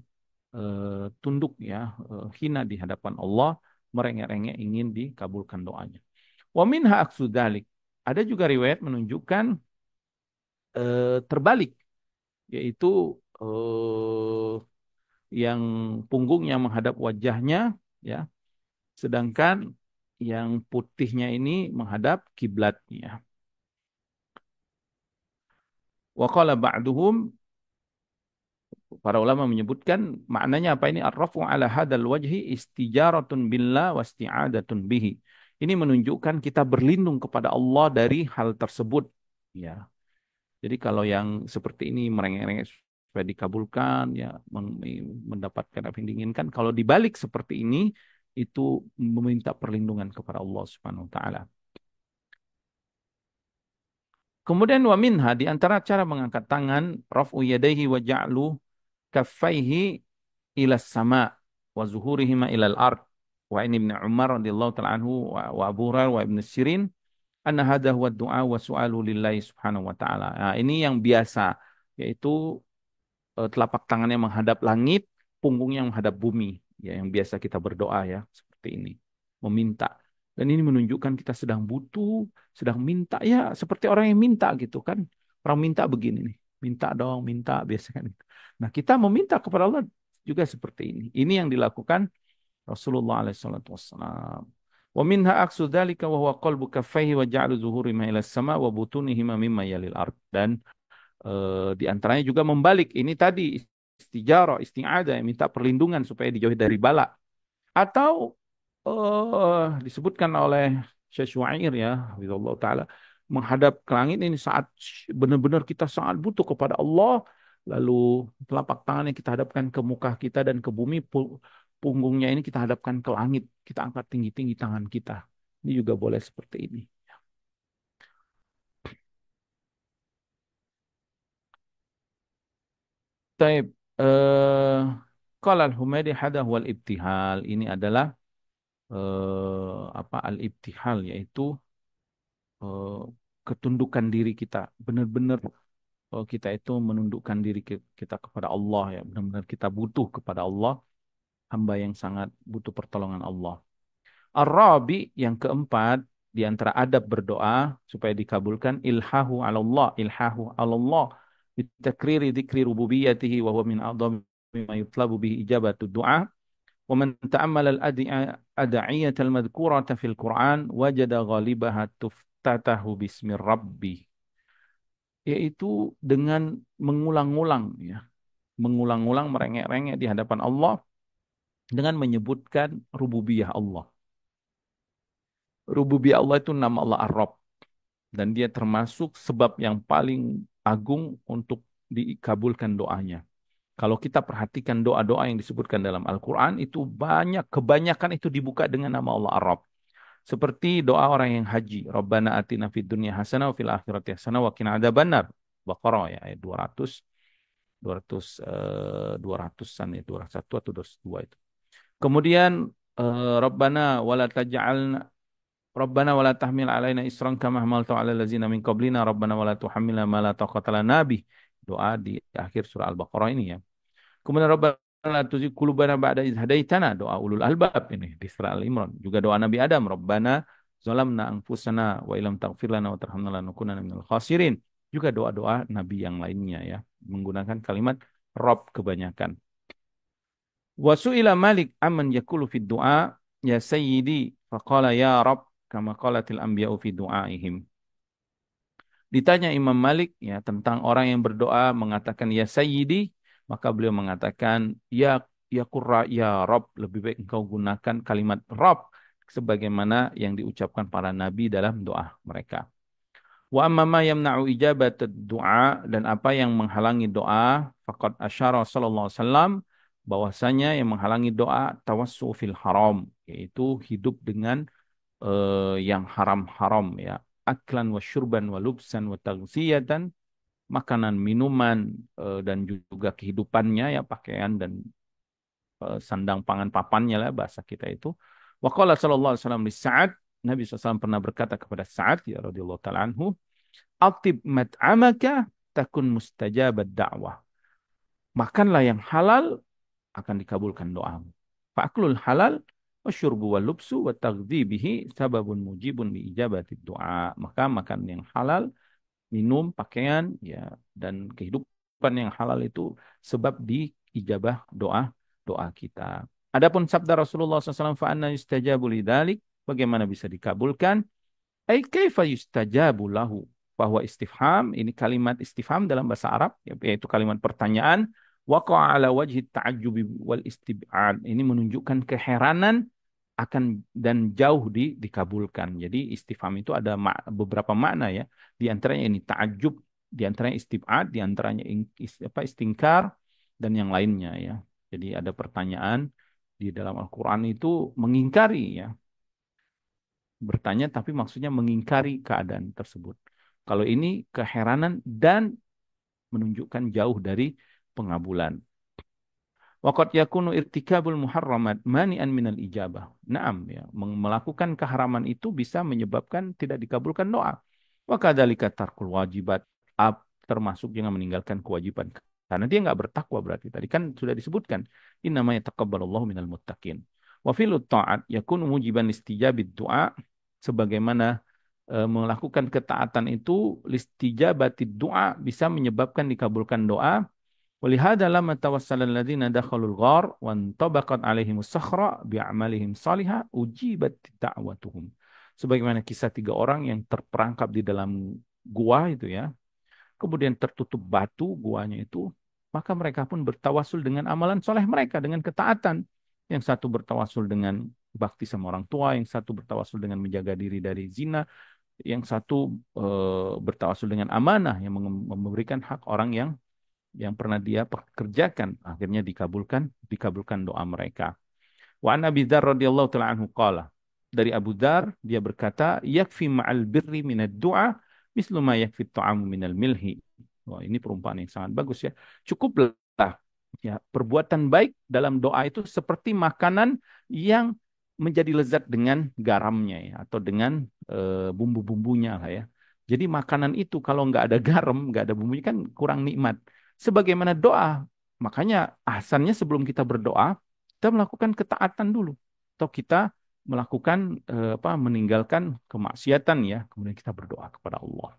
tunduk ya, hina di hadapan Allah, merengek-rengek ingin dikabulkan doanya. Wa minha aqsu dzalik. Ada juga riwayat menunjukkan terbalik, yaitu yang punggungnya menghadap wajahnya ya, sedangkan yang putihnya ini menghadap kiblatnya. Wa qala ba'duhum, para ulama menyebutkan maknanya apa ini, ar-rafu ala hadal wajhi istijaratun billah wasti'adatun bihi. Ini menunjukkan kita berlindung kepada Allah dari hal tersebut ya. Jadi kalau yang seperti ini merengek-rengek supaya dikabulkan ya, mendapatkan apa yang diinginkan, kalau dibalik seperti ini itu meminta perlindungan kepada Allah Subhanahu wa taala. Kemudian wa minha, di antara cara mengangkat tangan, raf'u yadayhi wa ja'lu kaffaihi ila sama wa zuhurihima ila al-ard. Wa ini Ibnu Umar radhiyallahu ta'ala anhu wa Abu Hurairah wa Ibnu Sirin anna hadha huwa du'a wa su'alu lillahi subhanahu wa ta'ala. Nah, ini yang biasa, yaitu telapak tangannya menghadap langit punggungnya menghadap bumi, ya yang biasa kita berdoa ya, seperti ini, meminta. Dan ini menunjukkan kita sedang butuh, sedang minta ya, seperti orang yang minta gitu kan. Orang minta begini nih, minta dong, minta biasa kan. Nah, kita meminta kepada Allah juga seperti ini. Ini yang dilakukan Rasulullah alaihi wasallam. Wa minha aqsu dzalika wa huwa qalbu kaffaihi wa ja'lu zuhurihima ila sama wa butunihima mimma yalil ard. Dan di antaranya juga membalik. Ini tadi istijarah, isti'adah, yang minta perlindungan supaya dijauhi dari bala. Atau disebutkan oleh Syekh Syuair ya, Hafizallahu taala, menghadap ke langit ini saat benar-benar kita sangat butuh kepada Allah, lalu telapak tangannya kita hadapkan ke muka kita dan ke bumi, punggungnya ini kita hadapkan ke langit, kita angkat tinggi-tinggi tangan kita. Ini juga boleh seperti ini. Taib. Eh, Qala al-Humaydi hadha huwal ibtihal. Ini adalah apa al-ibtihal, yaitu eh, ketundukan diri kita. Benar-benar kita itu menundukkan diri kita kepada Allah ya. Benar-benar kita butuh kepada Allah, hamba yang sangat butuh pertolongan Allah. Ar-Rabi, yang keempat, di antara adab berdoa supaya dikabulkan, ilhahu 'ala Allah, ilhahu 'ala Allah bitakriri dzikri rububiyyatihi wa huwa min a'dhami ma yutlabu bihi ijabatu du'a. Wa man ta'ammala al-ad'iyah al-madhkurata fil Qur'an wajada ghalibaha tuftatahu bismi rabbi, yaitu dengan mengulang-ulang ya, mengulang-ulang merengek-rengek di hadapan Allah dengan menyebutkan rububiyah Allah. Rububiyah Allah itu nama Allah Ar-Rabb, dan dia termasuk sebab yang paling agung untuk dikabulkan doanya. Kalau kita perhatikan doa-doa yang disebutkan dalam Al-Quran, itu banyak, kebanyakan itu dibuka dengan nama Allah Ar-Rabb. Seperti doa orang yang haji. Rabbana atina fid dunya hasanah wa fil akhirati hasanah wa qina adzabannar. Baqarah ya, ayat 200, 200, 200-an ya, 201 atau 202 itu. Kemudian Rabbana wala taj'alna Rabbana wala tahmil alaina isran kama hamaltu ala allazina min qablina Rabbana wala tuhammilna ma la taqata lana bih. Doa di akhir surah Al-Baqarah ini ya. Kemudian Rabbana la tuzigh qulubana ba'da idh hadaitana, doa ulul albab ini di surah Al-Imran. Juga doa Nabi Adam, Rabbana zalamna anfusana wa illam taghfir lana wa tarhamna lanakunanna minal khasirin. Juga doa-doa Nabi yang lainnya ya, menggunakan kalimat Rabb kebanyakan. Wa su'ila Malik amman yakulu fid du'a ya sayyidi faqala ya Rabb kama qalatil anbiya'u fi du'aihim. Ditanya Imam Malik ya tentang orang yang berdoa mengatakan ya Sayyidi, maka beliau mengatakan ya Qurra ya Rob, lebih baik engkau gunakan kalimat Rob sebagaimana yang diucapkan para nabi dalam doa mereka. Wa amma ma yamna'u ijabat doa, dan apa yang menghalangi doa, faqad asyara sallallahu alaihi wasallam, bahwasanya yang menghalangi doa tawassu fil haram, yaitu hidup dengan yang haram-haram ya, aklan wa syurban wa lubsan wa taghziyatan, makanan, minuman, dan juga kehidupannya ya, pakaian dan sandang pangan papannya lah bahasa kita itu. Wa qala sallallahu alaihi wasallam li Sa'ad, Nabi SAW pernah berkata kepada Sa'ad ya radhiyallahu taala anhu, "Atib mat'amaka takun mustajabad da'wah." Makanlah yang halal akan dikabulkan doamu. Fa'aklul halal wa syurbu wa lubsu wa taghdzibihi sababun mujibun li ijabati doa. Maka makan yang halal, minum, pakaian ya, dan kehidupan yang halal itu sebab diijabah doa doa kita. Adapun sabda Rasulullah SAW, fa anna yustajabu lidzalik, bagaimana bisa dikabulkan? Ai kaifa yustajabu lahu? Bahwa istifham, ini kalimat istifham dalam bahasa Arab, yaitu kalimat pertanyaan. Waqa'a ala wajhi ta'ajjubi wal istib'ad. Ini menunjukkan keheranan akan dan jauh dikabulkan. Jadi istifham itu ada beberapa makna ya. Di antaranya ini ta'ajjub, di antaranya istib'ad, di antaranya istingkar, dan yang lainnya ya. Jadi ada pertanyaan di dalam Al-Quran itu mengingkari ya. Bertanya tapi maksudnya mengingkari keadaan tersebut. Kalau ini keheranan dan menunjukkan jauh dari pengabulan. Waqad yakunu irtikabul muharramat mani'an minal ijabah. Naam ya, melakukan keharaman itu bisa menyebabkan tidak dikabulkan doa. Wa kadzalika tarkul wajibat, termasuk jangan meninggalkan kewajiban Karena dia nggak bertakwa berarti. Tadi kan sudah disebutkan. Innama yataqabbalullahu minal muttaqin. Wa filut ta'at yakunu mujiban istijabid du'a. Sebagaimana melakukan ketaatan itu listijabatid du'a bisa menyebabkan dikabulkan doa. Walihada lama tawassala alladziina dakhalul ghar wa antabaqat 'alaihimus sakhra bi'amalihim salihah ujibat da'watuhum. Sebagaimana kisah 3 orang yang terperangkap di dalam gua itu ya, kemudian tertutup batu guanya itu, maka mereka pun bertawasul dengan amalan soleh mereka, dengan ketaatan. Yang satu bertawasul dengan bakti sama orang tua, yang satu bertawasul dengan menjaga diri dari zina, yang satu bertawasul dengan amanah, yang memberikan hak orang yang pernah dia pekerjakan. Akhirnya dikabulkan doa mereka. Wa an Abi Dzar radhiyallahu taala anhu qala. Dari Abu Dzar dia berkata, yakfi ma'al birri minad du'a mislu ma yakfi ta'amu minal milhi. Wah, ini perumpamaan yang sangat bagus ya. Cukuplah ya perbuatan baik dalam doa itu seperti makanan yang menjadi lezat dengan garamnya ya atau dengan bumbu-bumbunya lah ya. Jadi makanan itu kalau nggak ada garam, nggak ada bumbunya kan kurang nikmat. Sebagaimana doa, makanya ahsannya sebelum kita berdoa kita melakukan ketaatan dulu atau kita melakukan meninggalkan kemaksiatan ya kemudian kita berdoa kepada Allah.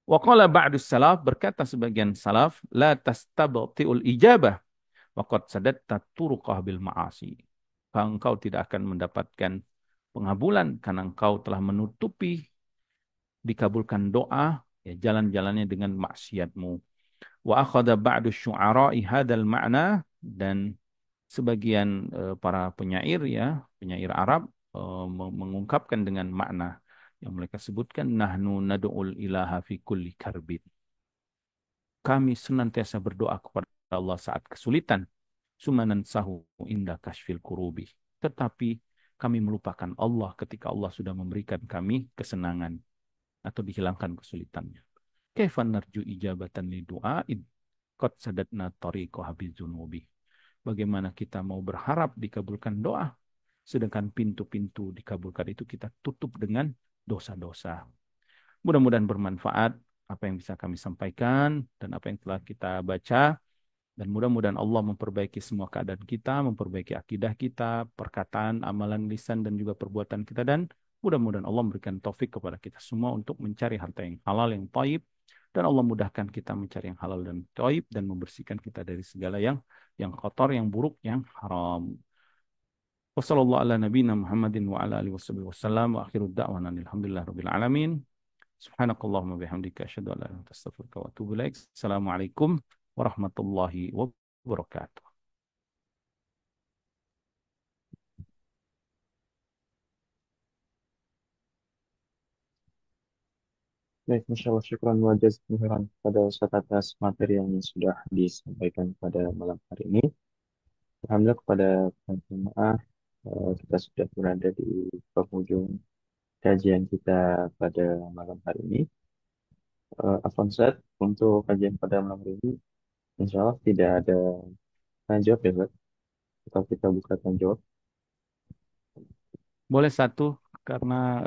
Wa qala ba'dus salaf berkata sebagian salaf la tastabti'ul ijabah wa qad sadatta turuqah bil ma'asi. Engkau tidak akan mendapatkan pengabulan karena engkau telah menutupi dikabulkan doa ya jalan-jalannya dengan maksiatmu. Wa akhadha ba'du syu'ara'i hadzal ma'na dan sebagian para penyair ya, penyair Arab mengungkapkan dengan makna yang mereka sebutkan nahnu nad'ul ilaha fi kulli karbin. Kami senantiasa berdoa kepada Allah saat kesulitan. Sumanan sahu inda kashfil kurubi. Tetapi kami melupakan Allah ketika Allah sudah memberikan kami kesenangan atau dihilangkan kesulitannya. Kaifa narju ijabatan li du'ain qad sadatna tariqa habizunubi. Bagaimana kita mau berharap dikabulkan doa sedangkan pintu-pintu dikabulkan itu kita tutup dengan dosa-dosa. Mudah-mudahan bermanfaat apa yang bisa kami sampaikan dan apa yang telah kita baca. Dan mudah-mudahan Allah memperbaiki semua keadaan kita, memperbaiki akidah kita, perkataan, amalan lisan, dan juga perbuatan kita. Dan mudah-mudahan Allah memberikan taufik kepada kita semua untuk mencari harta yang halal, yang thayyib. Dan Allah mudahkan kita mencari yang halal dan thayyib dan membersihkan kita dari segala yang kotor, yang buruk, yang haram. Wassallallahu ala nabiyina Muhammadin wa ala alihi wasallam wa akhiru da'wana alhamdulillah rabbil alamin. Subhanakallahumma bihamdika asyhadu an la ilaha illa anta astaghfiruka wa atubu ilaik. Assalamualaikum warahmatullahi wabarakatuh. Baik, Masya Allah, syukran wa jazakumullah pada Ustaz atas materi yang sudah disampaikan pada malam hari ini. Alhamdulillah kepada jemaah, kita sudah berada di penghujung kajian kita pada malam hari ini. Afwan Ustaz, untuk kajian pada malam hari ini, insya Allah tidak ada tanya jawab ya Ustaz, atau kita buka tanya jawab. Boleh satu karena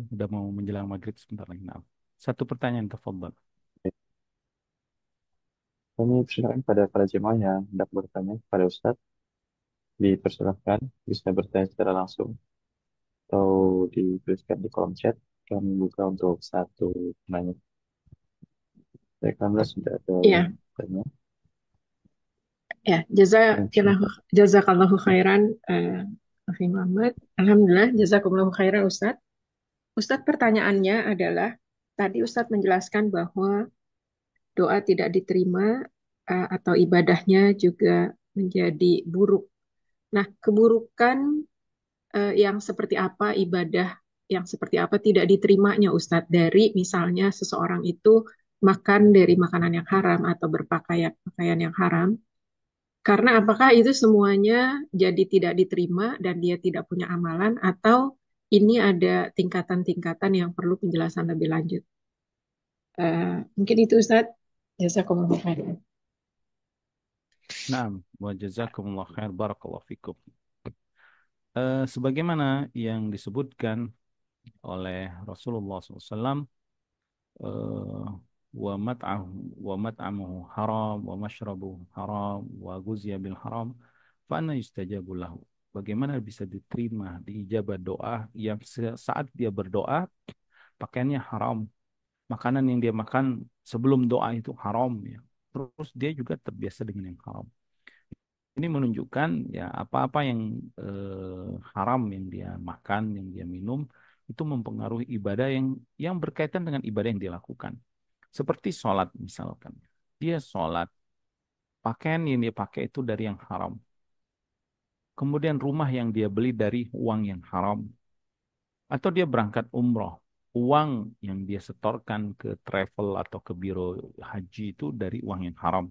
udah mau menjelang maghrib sebentar lagi. Nah, satu pertanyaan tafadhol. Kami persilakan pada para jemaah yang hendak bertanya kepada Ustaz, dipersilahkan bisa bertanya secara langsung atau dituliskan di kolom chat. Kami buka untuk satu penanya. Baik, Alhamdulillah sudah ada Ya, yang bertanya. ya, Yang silakan. jazakallahu khairan, Afi Muhammad. Alhamdulillah, jazakumullahu khairan Ustadz. Ustadz pertanyaannya adalah, tadi Ustadz menjelaskan bahwa doa tidak diterima atau ibadahnya juga menjadi buruk. Nah, keburukan yang seperti apa, ibadah yang seperti apa tidak diterimanya Ustadz dari misalnya seseorang itu makan dari makanan yang haram atau berpakaian pakaian yang haram. Karena apakah itu semuanya jadi tidak diterima dan dia tidak punya amalan atau ini ada tingkatan-tingkatan yang perlu penjelasan lebih lanjut. Mungkin itu Ustadz. Jazakumullah khairan. Naam, wa jazakumullah khair barakallahu fikum. Sebagaimana yang disebutkan oleh Rasulullah SAW wa mat'amuhu haram wa mashrabuhu haram wa ghuzziya bil haram fa anna yustajabu lahu. Bagaimana bisa diterima, diijabah doa yang saat dia berdoa pakaiannya haram, makanan yang dia makan sebelum doa itu haram ya. Terus dia juga terbiasa dengan yang haram. Ini menunjukkan ya apa-apa yang haram yang dia makan, yang dia minum itu mempengaruhi ibadah yang berkaitan dengan ibadah yang dia lakukan. Seperti sholat misalkan. Dia sholat, pakaian yang dia pakai itu dari yang haram. Kemudian rumah yang dia beli dari uang yang haram. Atau dia berangkat umroh, uang yang dia setorkan ke travel atau ke biro haji itu dari uang yang haram.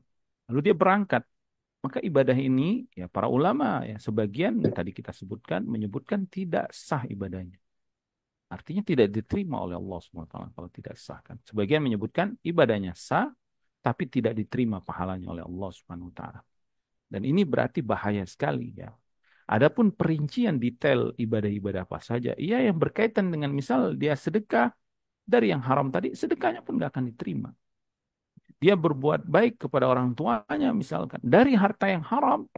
Lalu dia berangkat. Maka ibadah ini, ya para ulama, ya sebagian yang tadi kita sebutkan, menyebutkan tidak sah ibadahnya. Artinya tidak diterima oleh Allah SWT kalau tidak sah kan. Sebagian menyebutkan ibadahnya sah, tapi tidak diterima pahalanya oleh Allah SWT. Dan ini berarti bahaya sekali ya. Adapun perincian detail ibadah-ibadah apa saja, iya yang berkaitan dengan misal dia sedekah dari yang haram tadi, sedekahnya pun nggak akan diterima. Dia berbuat baik kepada orang tuanya misalkan dari harta yang haram,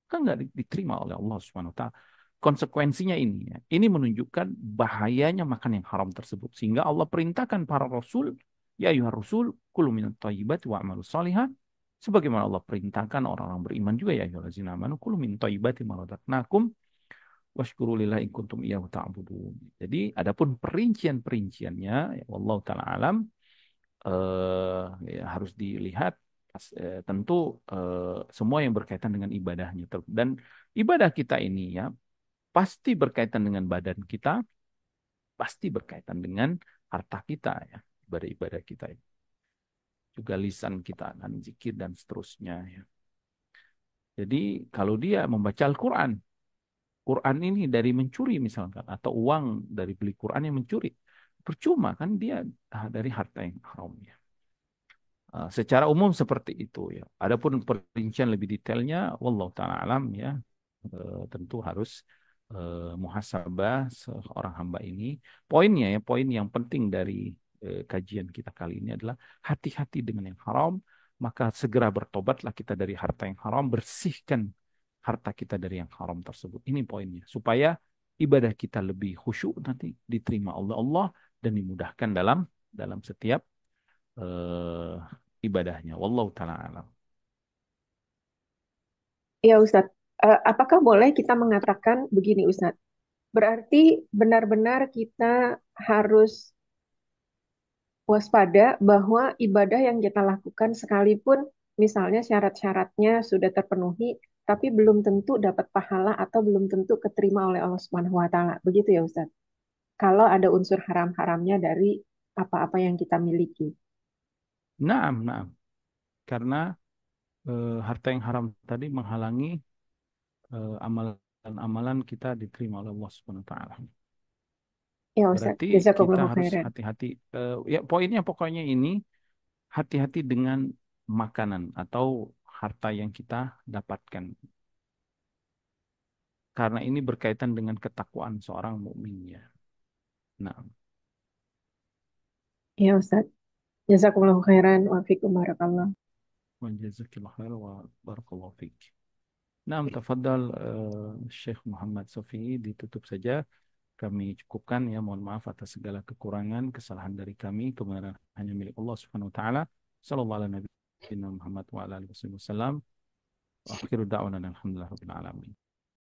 kan nggak diterima oleh Allah Subhanahu wa taala. Konsekuensinya ini ya. Ini menunjukkan bahayanya makan yang haram tersebut sehingga Allah perintahkan para rasul, ya ayuhar rasul kulu minat thayyibati wa'malu shalihan, sebagaimana Allah perintahkan orang-orang beriman juga, ya ayyuhallazina amanu kulu min thayyibati ma razaqnakum washkuru lillahi in kuntum iyyahu ta'budun. Jadi adapun perincian-perinciannya ya Allah taala alam, ya, harus dilihat tentu semua yang berkaitan dengan ibadahnya. Dan ibadah kita ini ya pasti berkaitan dengan badan kita, pasti berkaitan dengan harta kita ya, ibadah-ibadah kita ini. Juga lisan kita dan zikir dan seterusnya ya. Jadi kalau dia membaca Al-Quran, Quran ini dari mencuri misalkan, atau uang dari beli Quran yang mencuri, percuma kan dia dari harta yang haram ya. Secara umum seperti itu ya. Adapun perincian lebih detailnya, wallahu taala alam ya, tentu harus muhasabah seorang hamba ini. Poinnya ya, poin yang penting dari kajian kita kali ini adalah hati-hati dengan yang haram, maka segera bertobatlah kita dari harta yang haram, bersihkan harta kita dari yang haram tersebut. Ini poinnya, supaya ibadah kita lebih khusyuk nanti diterima oleh Allah dan dimudahkan dalam dalam setiap eh, ibadahnya. Wallahu taala alam. Ya Ustadz, apakah boleh kita mengatakan begini Ustadz? Berarti benar-benar kita harus waspada bahwa ibadah yang kita lakukan sekalipun misalnya syarat-syaratnya sudah terpenuhi, tapi belum tentu dapat pahala atau belum tentu keterima oleh Allah Subhanahu wa taala. Begitu ya Ustadz. Kalau ada unsur haram-haramnya dari apa-apa yang kita miliki. Naam, naam. Karena harta yang haram tadi menghalangi amalan-amalan kita diterima oleh Allah Subhanahu wa taala. Ya Ustadz, Berarti kita jazakumullahu harus khairan. hati-hati. Ya poinnya pokoknya ini, hati-hati dengan makanan atau harta yang kita dapatkan. Karena ini berkaitan dengan ketakwaan seorang mukmin ya. Nah, Ya Ustadz, jazakumullahu khairan wa fikum barakallah. wa jazakillahu khair wa barakallahu fik. Nah, tafadhal Syekh Muhammad Sofi, ditutup saja. Kami cukupkan ya, mohon maaf atas segala kekurangan, kesalahan dari kami, kebenaran hanya milik Allah Subhanahu wa taala. Sallallahu alaihi Nabi Muhammad wa ala alihi wasallam. Wa akhiru da'wana alhamdulillah rabbil alamin.